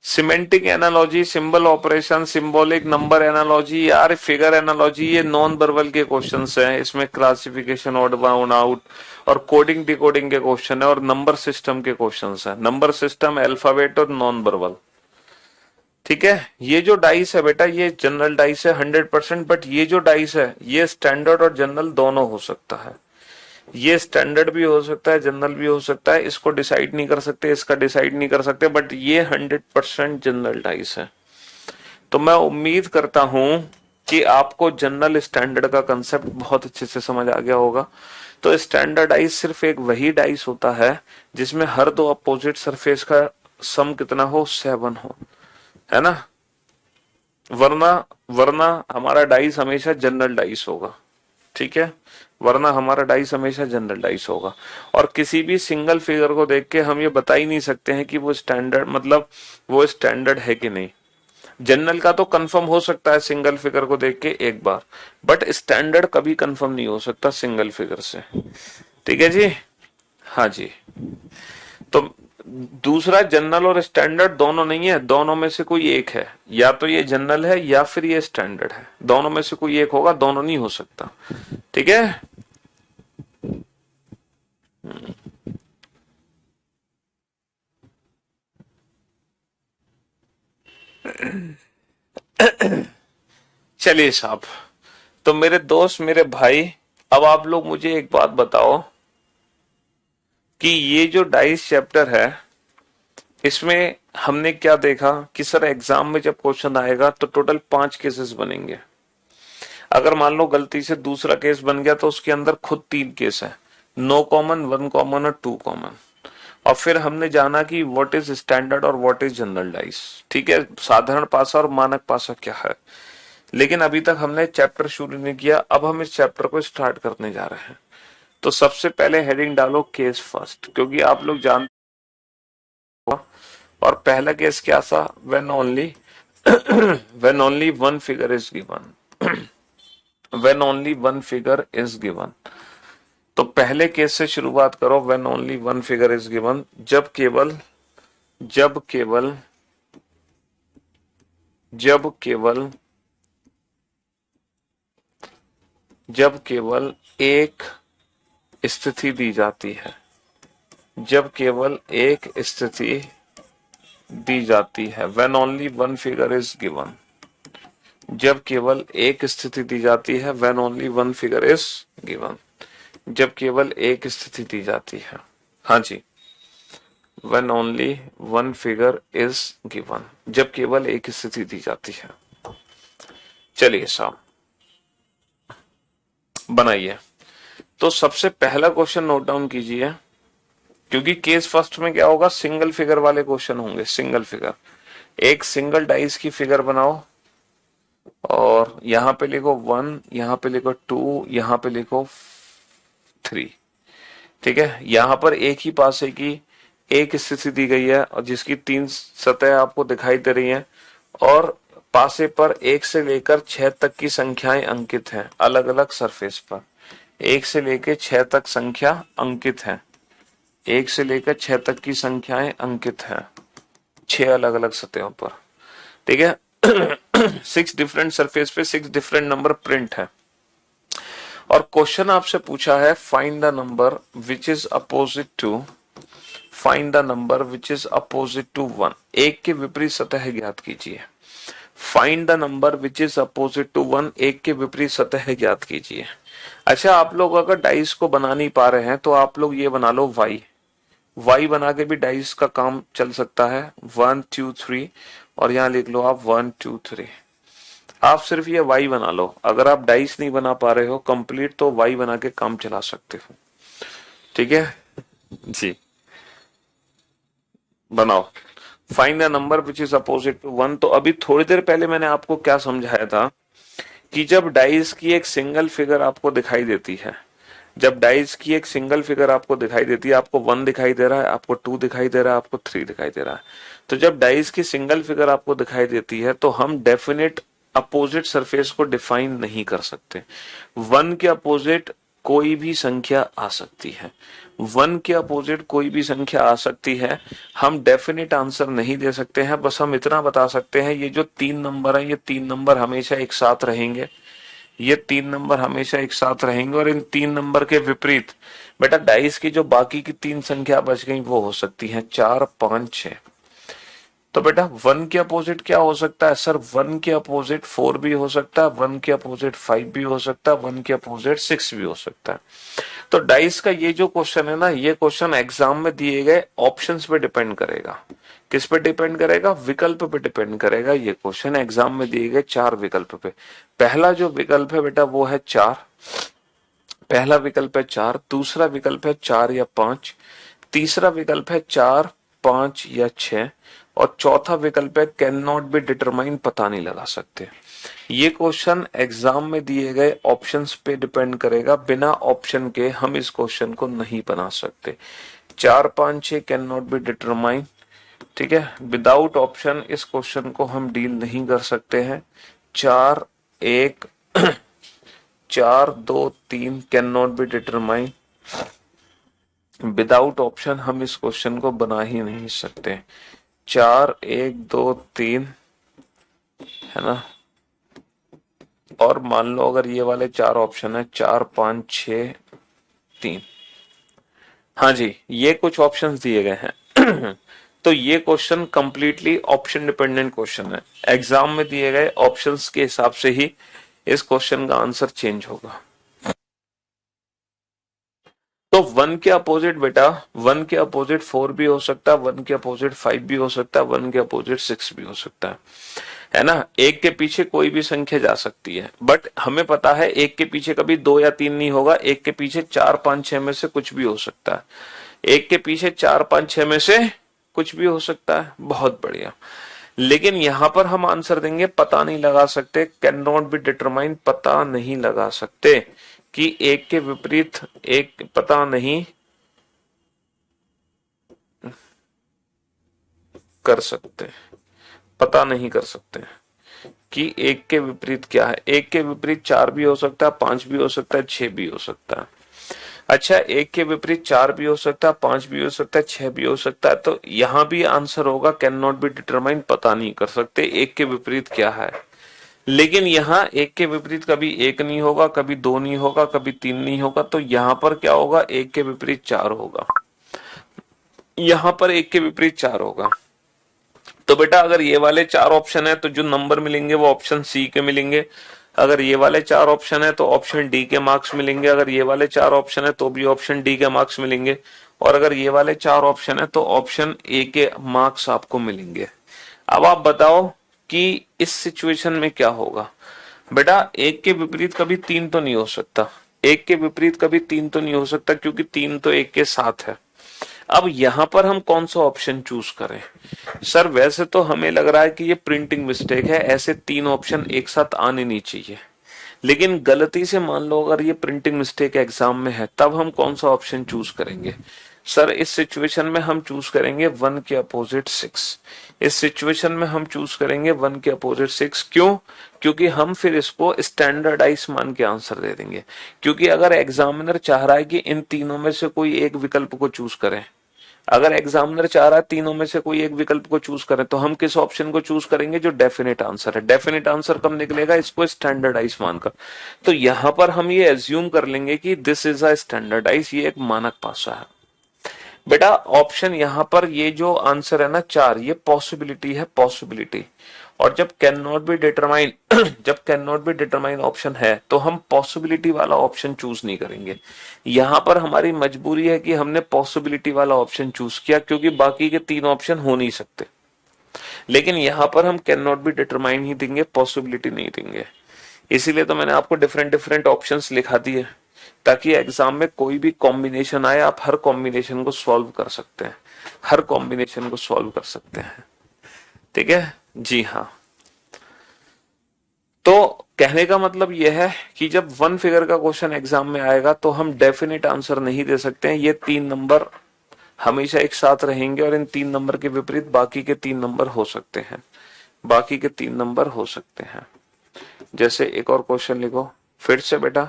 Semantic analogy, symbol operation, symbolic, number analogy, यार फिगर एनालॉजी, ये नॉन वर्बल के क्वेश्चंस हैं। इसमें क्लासिफिकेशन, ऑड बाउंड आउट और कोडिंग डिकोडिंग के क्वेश्चन है, और नंबर सिस्टम के क्वेश्चंस हैं। नंबर सिस्टम, अल्फाबेट और नॉन वर्बल। ठीक है, ये जो डाइस है बेटा ये जनरल डाइस है 100%, बट ये जो डाइस है ये स्टैंडर्ड और जनरल दोनों हो सकता है। ये स्टैंडर्ड भी हो सकता है, जनरल भी हो सकता है, इसको डिसाइड नहीं कर सकते, इसका डिसाइड नहीं कर सकते, बट ये 100% जनरल डाइस है। तो मैं उम्मीद करता हूं कि आपको जनरल स्टैंडर्ड का कंसेप्ट बहुत अच्छे से समझ आ गया होगा। तो स्टैंडर्ड डाइस सिर्फ एक वही डाइस होता है जिसमें हर दो अपोजिट सरफेस का सम कितना हो, 7 हो, है ना। वरना वरना हमारा डाइस हमेशा जनरल डाइस होगा। ठीक है, वरना हमारा डाइस हमेशा जनरल डाइस होगा। और किसी भी सिंगल फिगर को देख के हम ये बता ही नहीं सकते हैं कि वो स्टैंडर्ड, मतलब वो स्टैंडर्ड है कि नहीं। जनरल का तो कंफर्म हो सकता है सिंगल फिगर को देख के एक बार, बट स्टैंडर्ड कभी कंफर्म नहीं हो सकता सिंगल फिगर से। ठीक है जी, हाँ जी। तो दूसरा, जनरल और स्टैंडर्ड दोनों नहीं है, दोनों में से कोई एक है, या तो ये जनरल है या फिर ये स्टैंडर्ड है, दोनों में से कोई एक होगा, दोनों नहीं हो सकता। ठीक है, चलिए साहब। तो मेरे दोस्त, मेरे भाई, अब आप लोग मुझे एक बात बताओ कि ये जो डाइस चैप्टर है इसमें हमने क्या देखा कि सर एग्जाम में जब क्वेश्चन आएगा तो टोटल 5 केसेस बनेंगे। अगर मान लो गलती से दूसरा केस बन गया तो उसके अंदर खुद 3 केस है, नो कॉमन, 1 कॉमन और 2 कॉमन। और फिर हमने जाना कि व्हाट इज स्टैंडर्ड और व्हाट इज जनरल डाइस। ठीक है, साधारण पासा और मानक पासा क्या है। लेकिन अभी तक हमने चैप्टर शुरू नहीं किया, अब हम इस चैप्टर को स्टार्ट करने जा रहे हैं। तो सबसे पहले हेडिंग डालो केस फर्स्ट, क्योंकि आप लोग जानते हो। और पहला केस क्या था, when only one figure is given, when only one figure is given. तो पहले केस से शुरुआत करो, when only one figure is given, जब केवल जब केवल जब केवल जब केवल एक स्थिति दी जाती है, जब केवल एक स्थिति दी जाती है, when only one figure is given, जब केवल एक स्थिति दी जाती है, when only one figure is given, जब केवल एक स्थिति दी जाती है। हाँ जी, when only one figure is given, जब केवल एक स्थिति दी जाती है। चलिए साहब बनाइए। तो सबसे पहला क्वेश्चन नोट डाउन कीजिए, क्योंकि केस फर्स्ट में क्या होगा, सिंगल फिगर वाले क्वेश्चन होंगे। सिंगल फिगर, एक सिंगल डाइस की फिगर बनाओ, और यहां पे लिखो 1, यहां पे लिखो 2, यहां पे लिखो 3। ठीक है, यहां पर एक ही पासे की एक स्थिति दी गई है और जिसकी 3 सतह आपको दिखाई दे रही हैं, और पासे पर 1 से लेकर 6 तक की संख्याएं अंकित हैं अलग अलग सरफेस पर। 1 से लेकर 6 तक संख्या अंकित है, 1 से लेकर 6 तक की संख्याएं अंकित हैं 6 अलग अलग सतहों पर। ठीक है, 6 डिफरेंट सरफेस पे 6 डिफरेंट नंबर प्रिंट है। और क्वेश्चन आपसे पूछा है, find the number which is opposite to, find the number which is opposite to 1, एक के विपरीत सतह ज्ञात कीजिए। Find the number which is opposite to 1, एक के विपरीत सतह ज्ञात कीजिए। अच्छा, आप लोग अगर डाइस को बना नहीं पा रहे हैं तो आप लोग ये बना लो वाई बना के भी डाइस का काम चल सकता है। 1 2 3, और यहां लिख लो आप 1 2 3। आप सिर्फ ये वाई बना लो, अगर आप डाइस नहीं बना पा रहे हो कंप्लीट तो वाई बना के काम चला सकते हो। ठीक है जी, बनाओ find the number which is opposite to 1। तो अभी थोड़ी देर पहले मैंने आपको क्या समझाया था कि जब डाइस की एक सिंगल फिगर आपको दिखाई देती है, जब डाइस की एक सिंगल फिगर आपको दिखाई देती है, आपको 1 दिखाई दे रहा है, आपको 2 दिखाई दे रहा है, आपको 3 दिखाई दे रहा है, तो जब डाइस की सिंगल फिगर आपको दिखाई देती है तो हम डेफिनेट अपोजिट सरफेस को डिफाइन नहीं कर सकते। 1 के अपोजिट कोई भी संख्या आ सकती है, 1 के अपोजिट कोई भी संख्या आ सकती है। हम डेफिनेट आंसर नहीं दे सकते हैं, बस हम इतना बता सकते हैं ये जो 3 नंबर है, ये 3 नंबर हमेशा एक साथ रहेंगे, ये 3 नंबर हमेशा एक साथ रहेंगे, और इन 3 नंबर के विपरीत बेटा डाइस की जो बाकी की 3 संख्या बच गई वो हो सकती है 4, 5, 6। तो बेटा 1 के अपोजिट क्या हो सकता है सर? 1 के अपोजिट 4 भी हो सकता है, 1 के अपोजिट 5 भी हो सकता है, 1 के अपोजिट 6 भी हो सकता है। तो डाइस का ये जो क्वेश्चन है ना, ये क्वेश्चन एग्जाम में दिए गए ऑप्शंस पे डिपेंड करेगा। किस पे डिपेंड करेगा? विकल्प पे डिपेंड करेगा। ये क्वेश्चन एग्जाम में दिए गए 4 विकल्प पे। पहला जो विकल्प है बेटा वो है 4, पहला विकल्प है 4, दूसरा विकल्प है 4 या 5, तीसरा विकल्प है 4, 5 या 6, और चौथा विकल्प है कैन नॉट बी डिटरमाइन, पता नहीं लगा सकते। ये क्वेश्चन एग्जाम में दिए गए ऑप्शंस पे डिपेंड करेगा, बिना ऑप्शन के हम इस क्वेश्चन को नहीं बना सकते। 4, 5, 6 कैन नॉट बी डिटरमाइन, ठीक है, विदाउट ऑप्शन इस क्वेश्चन को हम डील नहीं कर सकते हैं। 4, 1, 4, 2, 3 can not be determine, without option हम इस क्वेश्चन को बना ही नहीं सकते। 4, 1, 2, 3 है ना, और मान लो अगर ये वाले 4 ऑप्शन है 4, 5, 6, 3, हाँ जी ये कुछ ऑप्शंस दिए गए हैं। तो ये question completely option dependent question है। एग्जाम में दिए गए ऑप्शंस के हिसाब से ही इस क्वेश्चन का आंसर चेंज होगा। तो 1 के अपोजिट बेटा, 1 के अपोजिट 4 भी हो सकता है, 1 के अपोजिट 5 भी हो सकता है, 1 के अपोजिट 6 भी हो सकता है ना। एक के पीछे कोई भी संख्या जा सकती है, बट हमें पता है एक के पीछे कभी 2 या 3 नहीं होगा, एक के पीछे 4, 5, 6 में से कुछ भी हो सकता है। एक के पीछे 4, 5, 6 में से कुछ भी हो सकता है। बहुत बढ़िया। लेकिन यहां पर हम आंसर देंगे पता नहीं लगा सकते, कैन नॉट बी डिटरमाइन, पता नहीं लगा सकते, कि एक के विपरीत एक पता नहीं कर सकते, पता नहीं कर सकते कि एक के विपरीत क्या है। एक के विपरीत 4 भी हो सकता है, 5 भी हो सकता है, 6 भी हो सकता है। अच्छा, एक के विपरीत 4 भी हो सकता है, 5 भी हो सकता है, 6 भी हो सकता है। तो यहां भी आंसर होगा कैन नॉट बी डिटरमाइन, पता नहीं कर सकते एक के विपरीत क्या है। लेकिन यहाँ एक के विपरीत कभी 1 नहीं होगा, कभी 2 नहीं होगा, कभी 3 नहीं होगा, तो यहां पर क्या होगा? एक के विपरीत 4 होगा, यहां पर एक के विपरीत 4 होगा। तो बेटा अगर ये वाले 4 ऑप्शन है तो जो नंबर मिलेंगे वो ऑप्शन सी के मिलेंगे। अगर ये वाले 4 ऑप्शन है तो ऑप्शन डी के मार्क्स मिलेंगे। अगर ये वाले 4 ऑप्शन है तो भी ऑप्शन डी के मार्क्स मिलेंगे। और अगर ये वाले 4 ऑप्शन है तो ऑप्शन ए के मार्क्स आपको मिलेंगे। अब आप बताओ कि इस सिचुएशन में क्या होगा? बेटा एक के विपरीत कभी 3 तो नहीं हो सकता, एक के विपरीत कभी 3 तो नहीं हो सकता, क्योंकि 3 तो एक के साथ है। अब यहां पर हम कौन सा ऑप्शन चूज करें? सर वैसे तो हमें लग रहा है कि ये प्रिंटिंग मिस्टेक है, ऐसे 3 ऑप्शन एक साथ आने नहीं चाहिए। लेकिन गलती से मान लो अगर ये प्रिंटिंग मिस्टेक एग्जाम में है, तब हम कौन सा ऑप्शन चूज करेंगे? सर इस सिचुएशन में हम चूज करेंगे 1 के अपोजिट 6। इस सिचुएशन में हम चूज करेंगे 1 के अपोजिट 6। क्यों? क्योंकि हम फिर इसको स्टैंडर्डाइज मान के आंसर दे देंगे। क्योंकि अगर एग्जामिनर चाह रहा है कि इन तीनों में से कोई एक विकल्प को चूज करें, अगर एग्जामिनर चाह रहा है तीनों में से कोई एक विकल्प को चूज करें, तो हम किस ऑप्शन को चूज करेंगे? जो डेफिनेट आंसर है। डेफिनेट आंसर कब निकलेगा? इसको स्टैंडर्डाइज मानकर। तो यहां पर हम ये एज्यूम कर लेंगे कि दिस इज अ स्टैंडर्डाइज, ये एक मानक पासा है। बेटा ऑप्शन यहां पर ये जो आंसर है ना 4, ये पॉसिबिलिटी है, पॉसिबिलिटी। और जब कैन नॉट बी डिटरमाइन जब can not be determine option है तो हम पॉसिबिलिटी वाला ऑप्शन चूज नहीं करेंगे। यहां पर हमारी मजबूरी है कि हमने पॉसिबिलिटी वाला ऑप्शन चूज किया, क्योंकि बाकी के 3 ऑप्शन हो नहीं सकते। लेकिन यहां पर हम कैन नॉट बी डिटरमाइन ही देंगे, पॉसिबिलिटी नहीं देंगे। इसीलिए तो मैंने आपको डिफरेंट डिफरेंट ऑप्शंस लिखा दिए, ताकि एग्जाम में कोई भी कॉम्बिनेशन आए आप हर कॉम्बिनेशन को सॉल्व कर सकते हैं, हर कॉम्बिनेशन को सॉल्व कर सकते हैं। ठीक है जी हाँ। तो कहने का मतलब यह है कि जब वन फिगर का क्वेश्चन एग्जाम में आएगा तो हम डेफिनेट आंसर नहीं दे सकते हैं, ये 3 नंबर हमेशा एक साथ रहेंगे और इन 3 नंबर के विपरीत बाकी के 3 नंबर हो सकते हैं, बाकी के 3 नंबर हो सकते हैं। जैसे एक और क्वेश्चन लिखो फिर से बेटा,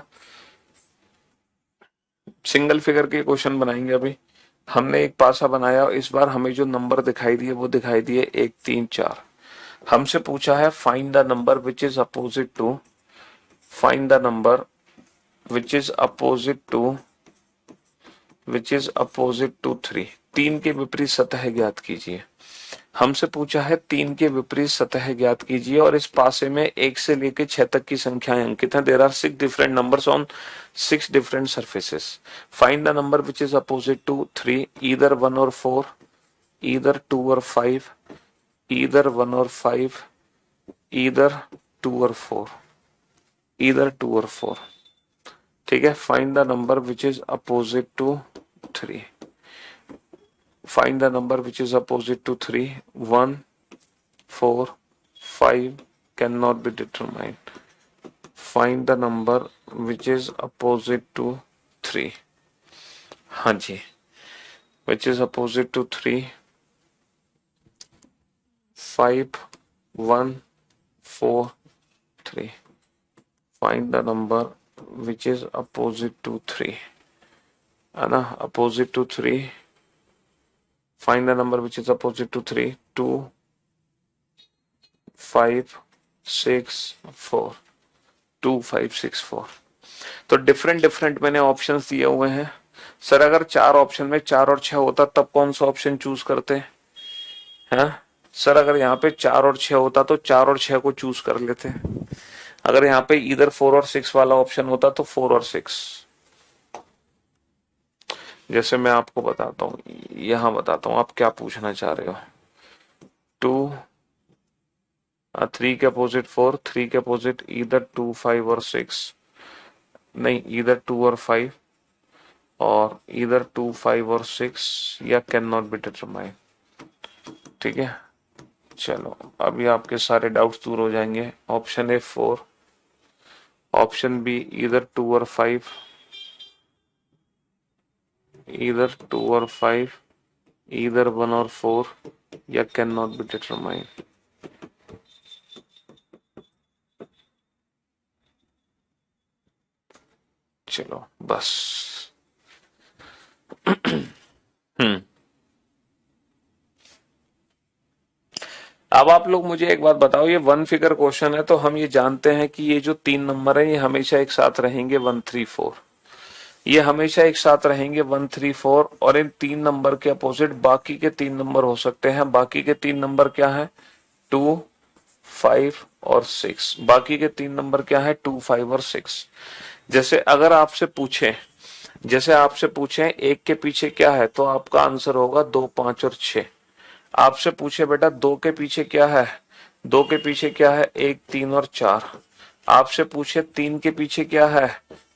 सिंगल फिगर के क्वेश्चन बनाएंगे अभी। हमने एक पासा बनाया, इस बार हमें जो नंबर दिखाई दिए वो दिखाई दिए 1 3 4। हमसे पूछा है find the number which is opposite to, find the number which is opposite to, which is opposite to 3। 3 के विपरीत सतह ज्ञात कीजिए। हमसे पूछा है 3 के विपरीत सतह ज्ञात कीजिए और इस पासे में 1 से लेकर 6 तक की संख्याएं अंकित हैं। There are 6 different numbers on 6 different surfaces. Find the number which is opposite to 3, either 1 और 4, ईदर 2 और 5, ईदर 1 और 5, ईदर 2 और 4, ईदर 2 और 4। ठीक है, find the number which is opposite to 3। Find the number which is opposite to 3. 1, 4, 5 cannot be determined. Find the number which is opposite to 3. हाँ जी, which is opposite to 3. 5, 1, 4, 3. Find the number which is opposite to 3. है ना, opposite to 3. Find the number which is opposite to 3. 2, 5, 6, 4. 2, 5, 6, 4। तो different different मैंने options दिए हुए हैं। Sir अगर 4 option में 4 और 6 होता तब कौन सा ऑप्शन चूज करते हैं? सर अगर यहाँ पे 4 और 6 होता तो 4 और 6 को चूज कर लेते। अगर यहाँ पे इधर 4 और 6 वाला ऑप्शन होता तो 4 और 6। जैसे मैं आपको बताता हूँ, यहां बताता हूँ आप क्या पूछना चाह रहे हो। 2, 3 के अपोजिट 4, 3 के अपोजिट इधर 2, 5 और 6, नहीं इधर 2 और 5, और इधर 2, 5 और 6, या कैन नॉट बी डिटरमाइन। ठीक है, चलो अभी आपके सारे डाउट्स दूर हो जाएंगे। ऑप्शन ए 4, ऑप्शन बी इधर 2 और 5, इधर 2 और 5, इधर 1 और 4, या कैन नॉट बी डिटरमाइन। चलो बस। अब आप लोग मुझे एक बात बताओ, ये 1 फिगर क्वेश्चन है तो हम ये जानते हैं कि ये जो 3 नंबर है ये हमेशा एक साथ रहेंगे 1 3 4। ये हमेशा एक साथ रहेंगे 1 3 4, और इन 3 नंबर के अपोजिट बाकी के 3 नंबर हो सकते हैं। बाकी के 3 नंबर क्या है? 2, 5 और 6। बाकी के 3 नंबर क्या है? 2, 5 और 6। जैसे अगर आपसे पूछे, जैसे आपसे पूछे 1 के पीछे क्या है तो आपका आंसर होगा 2, 5 और 6। आपसे पूछे बेटा 2 के पीछे क्या है, 2 के पीछे क्या है? 1, 3 और 4। आपसे पूछे 3 के पीछे क्या है,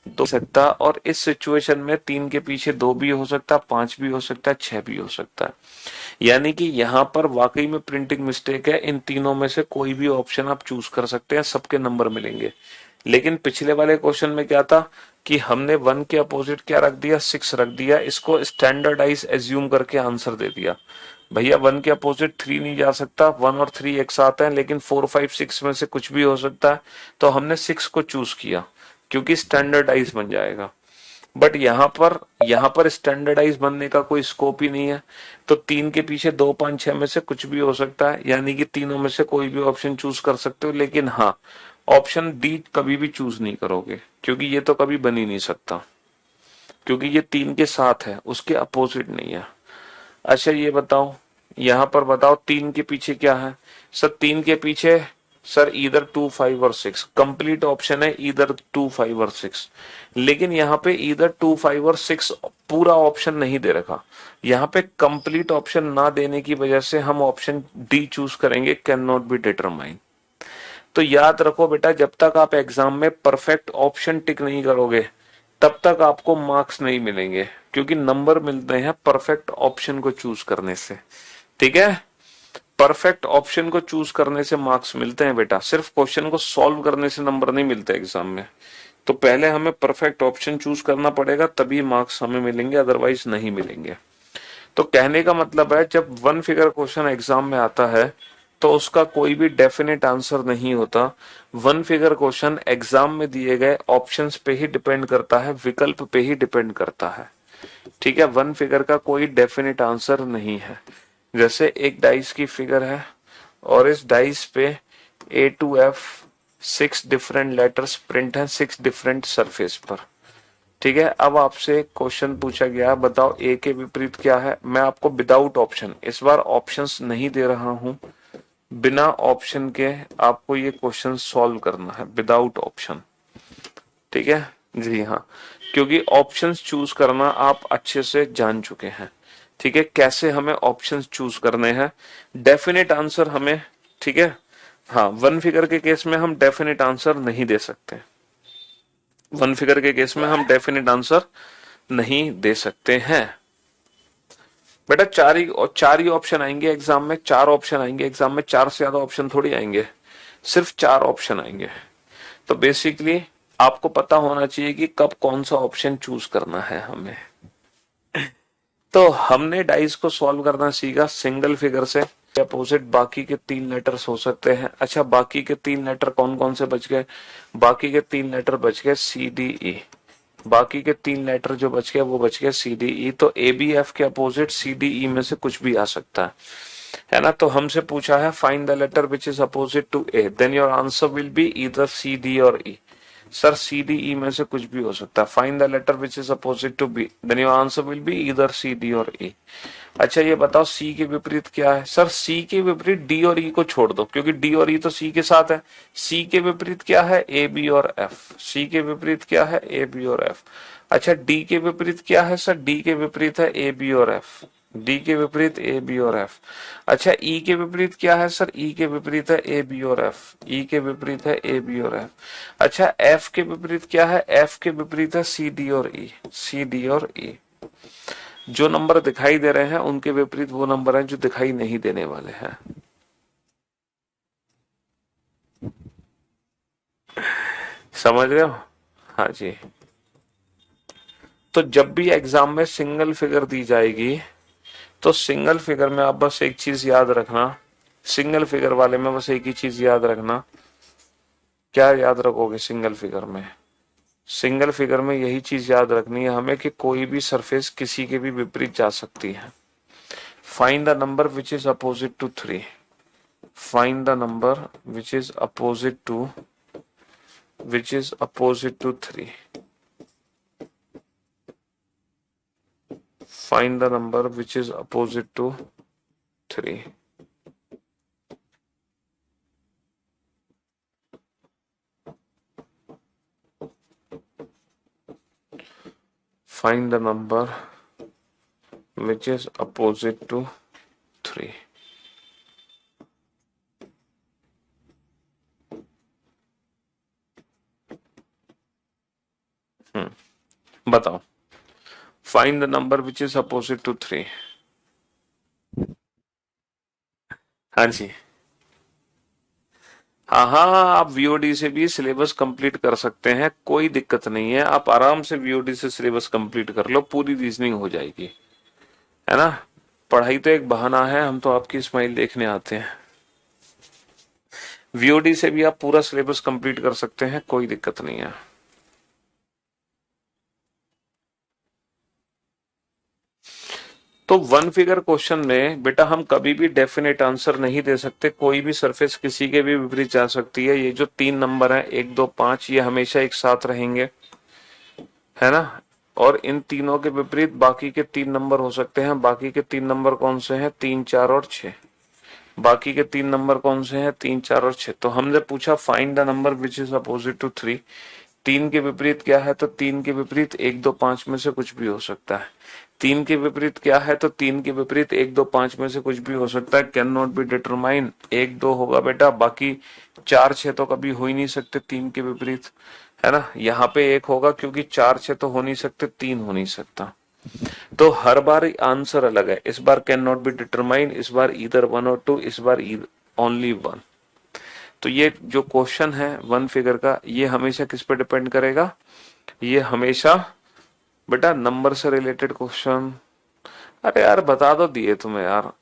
2 सकता, और इस सिचुएशन में 3 के पीछे 2 भी हो सकता, 5 भी हो सकता है, 6 भी हो सकता है। यानी कि यहाँ पर वाकई में प्रिंटिंग मिस्टेक है। इन तीनों में से कोई भी ऑप्शन आप चूज कर सकते हैं, सबके नंबर मिलेंगे। लेकिन पिछले वाले क्वेश्चन में क्या था कि हमने 1 के अपोजिट क्या रख दिया? 6 रख दिया। इसको स्टैंडर्डाइज एज्यूम करके आंसर दे दिया। भैया 1 के अपोजिट 3 नहीं जा सकता, 1 और 3 एक साथ हैं, लेकिन 4, 5, 6 में से कुछ भी हो सकता है, तो हमने 6 को चूज किया क्योंकि स्टैंडर्डाइज बन जाएगा। बट यहाँ पर स्टैंडर्डाइज बनने का कोई स्कोप ही नहीं है। तो 3 के पीछे 2, 5, 6 में से कुछ भी हो सकता है, यानी कि तीनों में से कोई भी ऑप्शन चूज कर सकते हो। लेकिन हाँ, ऑप्शन डी कभी भी चूज नहीं करोगे क्योंकि ये तो कभी बन ही नहीं सकता, क्योंकि ये 3 के साथ है, उसके अपोजिट नहीं है। अच्छा ये बताओ, यहाँ पर बताओ 3 के पीछे क्या है? सर 3 के पीछे सर इधर 2, 5 और 6 कंप्लीट ऑप्शन है, इधर 2, 5 और 6। लेकिन यहाँ पे इधर 2, 5 और 6 पूरा ऑप्शन नहीं दे रखा। यहाँ पे कंप्लीट ऑप्शन ना देने की वजह से हम ऑप्शन डी चूज करेंगे, कैन नॉट बी डिटरमाइन। तो याद रखो बेटा, जब तक आप एग्जाम में परफेक्ट ऑप्शन टिक नहीं करोगे तब तक आपको मार्क्स नहीं मिलेंगे, क्योंकि नंबर मिलते हैं परफेक्ट ऑप्शन को चूज करने से। ठीक है, परफेक्ट ऑप्शन को चूज करने से मार्क्स मिलते हैं बेटा, सिर्फ क्वेश्चन को सॉल्व करने से नंबर नहीं मिलते एग्जाम में। तो पहले हमें परफेक्ट ऑप्शन चूज करना पड़ेगा, तभी मार्क्स हमें मिलेंगे, अदरवाइज नहीं मिलेंगे। तो कहने का मतलब है जब वन फिगर क्वेश्चन एग्जाम में आता है तो उसका कोई भी डेफिनेट आंसर नहीं होता। वन फिगर क्वेश्चन एग्जाम में दिए गए ऑप्शंस पे ही डिपेंड करता है, विकल्प पे ही डिपेंड करता है। ठीक है, वन फिगर का कोई डेफिनेट आंसर नहीं है। जैसे एक डाइस की फिगर है और इस डाइस पे A to F 6 different letters print हैं 6 डिफरेंट सरफेस पर। ठीक है, अब आपसे क्वेश्चन पूछा गया, बताओ ए के विपरीत क्या है। मैं आपको विदाउट ऑप्शन, इस बार ऑप्शंस नहीं दे रहा हूं, बिना ऑप्शन के आपको ये क्वेश्चन सॉल्व करना है, विदाउट ऑप्शन। ठीक है जी हाँ, क्योंकि ऑप्शंस चूज करना आप अच्छे से जान चुके हैं। ठीक है, कैसे हमें ऑप्शंस चूज करने हैं, डेफिनेट आंसर हमें, ठीक है हाँ, वन फिगर के केस में हम डेफिनेट आंसर नहीं दे सकते, वन फिगर के केस में हम डेफिनेट आंसर नहीं दे सकते हैं। बेटा चार ही ऑप्शन आएंगे एग्जाम में, चार ऑप्शन आएंगे एग्जाम में, चार से ज्यादा ऑप्शन थोड़ी आएंगे, सिर्फ चार ऑप्शन आएंगे। तो बेसिकली आपको पता होना चाहिए कि कब कौन सा ऑप्शन चूज करना है हमें। तो हमने डाइस को सॉल्व करना सीखा सिंगल फिगर से, अपोजिट बाकी के तीन लेटर्स हो सकते हैं। अच्छा, बाकी के तीन लेटर कौन कौन से बच गए, बाकी के तीन लेटर बच गए C D E, बाकी के तीन लेटर जो बच गए वो बच गए C D E। तो ABF के अपोजिट C D E में से कुछ भी आ सकता है ना। तो हमसे पूछा है find the letter which is opposite to A, then your answer will be either CD और E। Sir C D E में से कुछ भी हो सकता है, find the letter which is opposite to B, then your answer will be either CD और E। अच्छा ये बताओ C के विपरीत क्या है। सर C के विपरीत D और E को छोड़ दो, क्योंकि D और E तो C के साथ है। C के विपरीत क्या है, A B और F। C के विपरीत क्या है, A B और F। अच्छा D के विपरीत क्या है, सर D के विपरीत है A B और F। D के विपरीत A B और F। अच्छा E के विपरीत क्या है, सर E के विपरीत है A B और F। E के विपरीत है A B और F। अच्छा F के विपरीत क्या है, F के विपरीत है C D और E। C D और E। जो नंबर दिखाई दे रहे हैं उनके विपरीत वो नंबर हैं जो दिखाई नहीं देने वाले हैं। समझ रहे हो, हाँ जी। तो जब भी एग्जाम में सिंगल फिगर दी जाएगी तो सिंगल फिगर में आप बस एक चीज याद रखना, सिंगल फिगर वाले में बस एक ही चीज याद रखना। क्या याद रखोगे सिंगल फिगर में, सिंगल फिगर में यही चीज याद रखनी है हमें कि कोई भी सरफेस किसी के भी विपरीत जा सकती है। Find the number which is opposite to 3, find the number which is opposite to 3, find the number which is opposite to 3। find the number which is opposite to 3। बताओ, find the number which is opposite to 3। हाँ जी, हाँ हाँ, आप VOD से भी syllabus complete कर सकते हैं, कोई दिक्कत नहीं है। आप आराम से VOD से सिलेबस कंप्लीट कर लो, पूरी रीजनिंग हो जाएगी, है ना। पढ़ाई तो एक बहाना है, हम तो आपकी स्माइल देखने आते हैं। VOD से भी आप पूरा सिलेबस कंप्लीट कर सकते हैं, कोई दिक्कत नहीं है। तो वन फिगर क्वेश्चन में बेटा हम कभी भी डेफिनेट आंसर नहीं दे सकते, कोई भी सरफेस किसी के भी विपरीत जा सकती है। ये जो तीन नंबर हैं 1 2 5, ये हमेशा एक साथ रहेंगे, है ना। और इन तीनों के विपरीत बाकी के तीन नंबर हो सकते हैं। बाकी के तीन नंबर कौन से हैं, 3 4 और 6। बाकी के तीन नंबर कौन से हैं, 3 4 और 6। तो हमने पूछा find the number which is opposite to 3, तीन के विपरीत क्या है, तो तीन के विपरीत 1 2 5 में से कुछ भी हो सकता है। तीन के विपरीत क्या है, तो तीन के विपरीत 1 2 5 में से कुछ भी हो सकता है, कैन नॉट बी डिटरमाइन। 1 2 होगा बेटा, बाकी 4 6 तो कभी हो ही नहीं सकते तीन के विपरीत, है ना। यहाँ पे 1 होगा क्योंकि 4 6 तो हो नहीं सकते, 3 हो नहीं सकता। तो हर बार आंसर अलग है। इस बार कैन नॉट बी डिटरमाइन, इस बार ईदर 1 और 2, इस बार ओनली 1। तो ये जो क्वेश्चन है वन फिगर का, ये हमेशा किस पे डिपेंड करेगा? ये हमेशा बेटा नंबर से रिलेटेड क्वेश्चन। अरे यार बता दो दिए तुम्हें यार,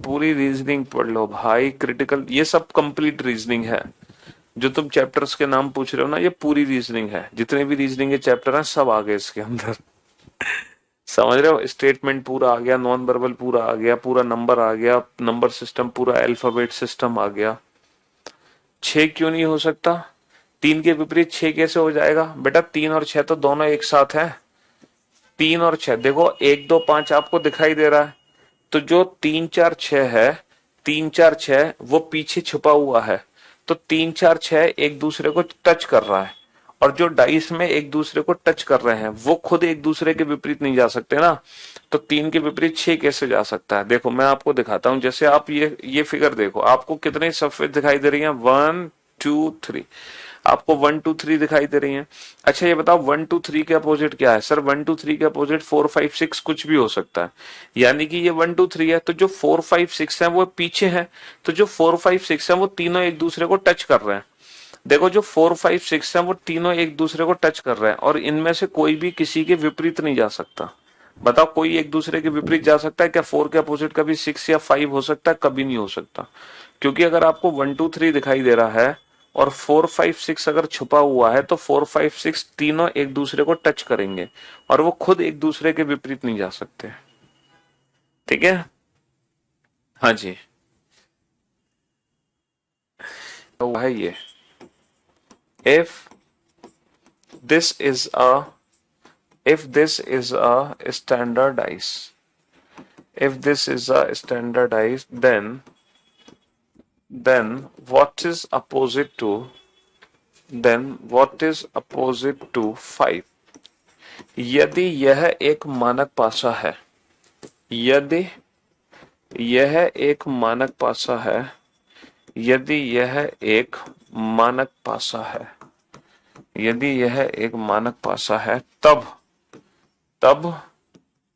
पूरी रीजनिंग पढ़ लो भाई, क्रिटिकल, ये सब कंप्लीट रीजनिंग है। जो तुम चैप्टर्स के नाम पूछ रहे हो ना, ये पूरी रीजनिंग है। जितने भी रीजनिंग के चैप्टर हैं सब आ गए इसके अंदर। समझ रहे हो? स्टेटमेंट पूरा आ गया, नॉन वर्बल पूरा आ गया, पूरा नंबर आ गया, नंबर सिस्टम पूरा, अल्फाबेट सिस्टम आ गया। 6 क्यों नहीं हो सकता? 3 के विपरीत 6 कैसे हो जाएगा? बेटा 3 और 6 तो दोनों एक साथ है। 3 और 6 देखो, 1 2 5 आपको दिखाई दे रहा है, तो जो 3 4 6 है, 3 4 6 वो पीछे छुपा हुआ है। तो 3 4 6 एक दूसरे को टच कर रहा है, और जो डाइस में एक दूसरे को टच कर रहे हैं वो खुद एक दूसरे के विपरीत नहीं जा सकते ना। तो 3 के विपरीत 6 कैसे जा सकता है? देखो मैं आपको दिखाता हूं। जैसे आप ये फिगर देखो, आपको कितने सफेद दिखाई दे रही हैं? 1 2 3। आपको 1 2 3 दिखाई दे रही हैं। अच्छा ये बताओ 1 2 3 के अपोजिट क्या है? सर 1 2 3 के अपोजिट 4 5 6 कुछ भी हो सकता है। यानी कि ये 1 2 3 है, तो जो 4 5 6 है वो पीछे है। तो जो 4 5 6 है वो तीनों एक दूसरे को टच कर रहे हैं। देखो जो 4 5 6 है वो तीनों एक दूसरे को टच कर रहे हैं, और इनमें से कोई भी किसी के विपरीत नहीं जा सकता। बताओ कोई एक दूसरे के विपरीत जा सकता है क्या? 4 के अपोजिट कभी 6 या 5 हो सकता है? कभी नहीं हो सकता। क्योंकि अगर आपको 1 2 3 दिखाई दे रहा है और 4 5 6 अगर छुपा हुआ है, तो 4 5 6 तीनों एक दूसरे को टच करेंगे, और वो खुद एक दूसरे के विपरीत नहीं जा सकते। ठीक है? हाँ जी। तो है ये, if this is a if this is a standardized if this is a standardized, then what is opposite to what is opposite to 5? यदि यह एक मानक पासा है, यदि यह एक मानक पासा है, यदि यह एक मानक पासा है, यदि यह एक मानक पासा है, तब तब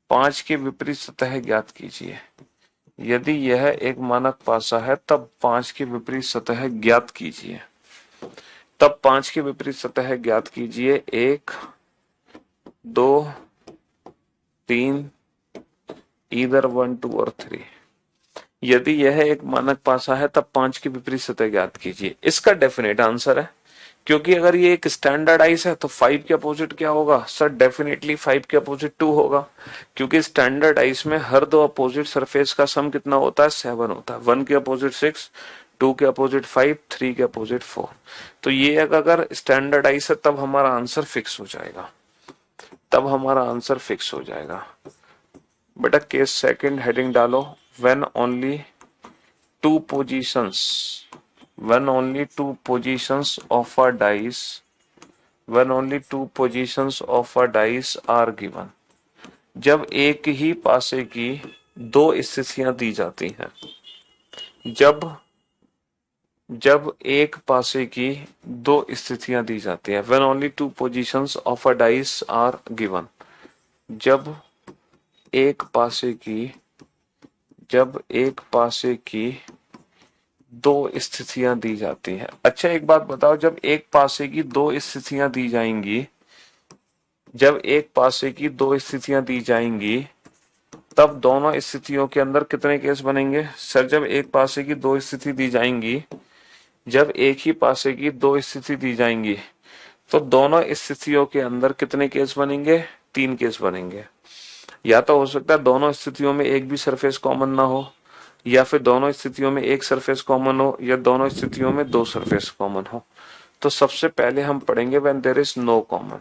5 के विपरीत सतह ज्ञात कीजिए। यदि यह एक मानक पासा है तब 5 के विपरीत सतह ज्ञात कीजिए। तब 5 के विपरीत सतह ज्ञात कीजिए। 1 2 3, ईदर 1 2 और 3। यदि यह एक मानक पासा है तब 5 के विपरीत सतह ज्ञात कीजिए। इसका डेफिनेट आंसर है, क्योंकि अगर ये एक स्टैंडर्डाइज है तो 5 के अपोजिट क्या होगा? सर डेफिनेटली 5 के अपोजिट 2 होगा, क्योंकि स्टैंडर्डाइज में हर दो अपोजिट सरफेस का सम कितना होता है? 7 होता है। 1 के अपोजिट 6, 2 के अपोजिट 5, 3 के अपोजिट 4। तो ये अगर स्टैंडर्डाइज है तब हमारा आंसर फिक्स हो जाएगा, तब हमारा आंसर फिक्स हो जाएगा। बेटा केस सेकंड हेडिंग डालो, when only two positions when only two positions of a dice when only two positions of a dice are given। जब एक ही पासे की दो स्थितियां दी जाती हैं, जब एक पासे की दो स्थितियां दी जाती हैं, when only two positions of a dice are given। जब एक पासे की दो स्थितियां दी जाती हैं। अच्छा एक बात बताओ, जब एक पासे की दो स्थितियां दी जाएंगी, जब एक पासे की दो स्थितियां दी जाएंगी, तब दोनों स्थितियों के अंदर कितने केस बनेंगे? सर जब एक पासे की दो स्थिति दी जाएंगी, जब एक ही पासे की दो स्थिति दी जाएंगी, तो दोनों स्थितियों के अंदर कितने केस बनेंगे? 3 केस बनेंगे। या तो हो सकता है दोनों स्थितियों में एक भी सरफेस कॉमन ना हो, या फिर दोनों स्थितियों में एक सरफेस कॉमन हो, या दोनों स्थितियों में दो सरफेस कॉमन हो। तो सबसे पहले हम पढ़ेंगे when there is no common.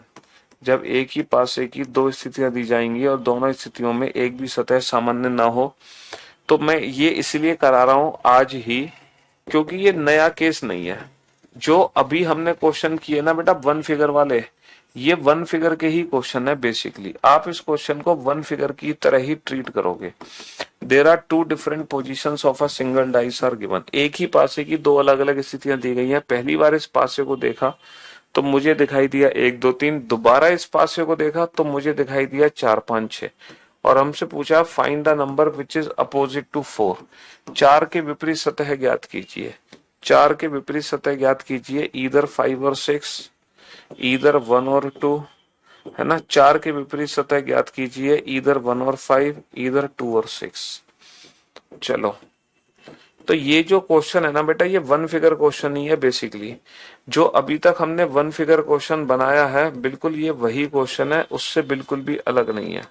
जब एक ही पासे की दो स्थितियां दी जाएंगी और दोनों स्थितियों में एक भी सतह सामान्य ना हो। तो मैं ये इसलिए करा रहा हूं आज ही, क्योंकि ये नया केस नहीं है। जो अभी हमने क्वेश्चन किए ना बेटा वन फिगर वाले, ये वन फिगर के ही क्वेश्चन है बेसिकली। आप इस क्वेश्चन को वन फिगर की तरह ही ट्रीट करोगे। There are two different positions of a single dice are given. एक ही पासे की दो अलग अलग स्थितियां दी गई हैं। पहली बार इस पासे को देखा तो मुझे दिखाई दिया 1 2 3, दोबारा इस पासे को देखा तो मुझे दिखाई दिया 4 5 6, और हमसे पूछा find the number which is opposite to 4। 4 के विपरीत सतह ज्ञात कीजिए। 4 के विपरीत सतह ज्ञात कीजिए, ईदर 5 और 6, ईदर 1 और 2, है ना। 4 के विपरीत सतह ज्ञात कीजिए, ईदर 1 और 5, ईदर 2 और 6। चलो, तो ये जो क्वेश्चन है ना बेटा, ये वन फिगर क्वेश्चन ही है बेसिकली। जो अभी तक हमने वन फिगर क्वेश्चन बनाया है, बिल्कुल ये वही क्वेश्चन है, उससे बिल्कुल भी अलग नहीं है।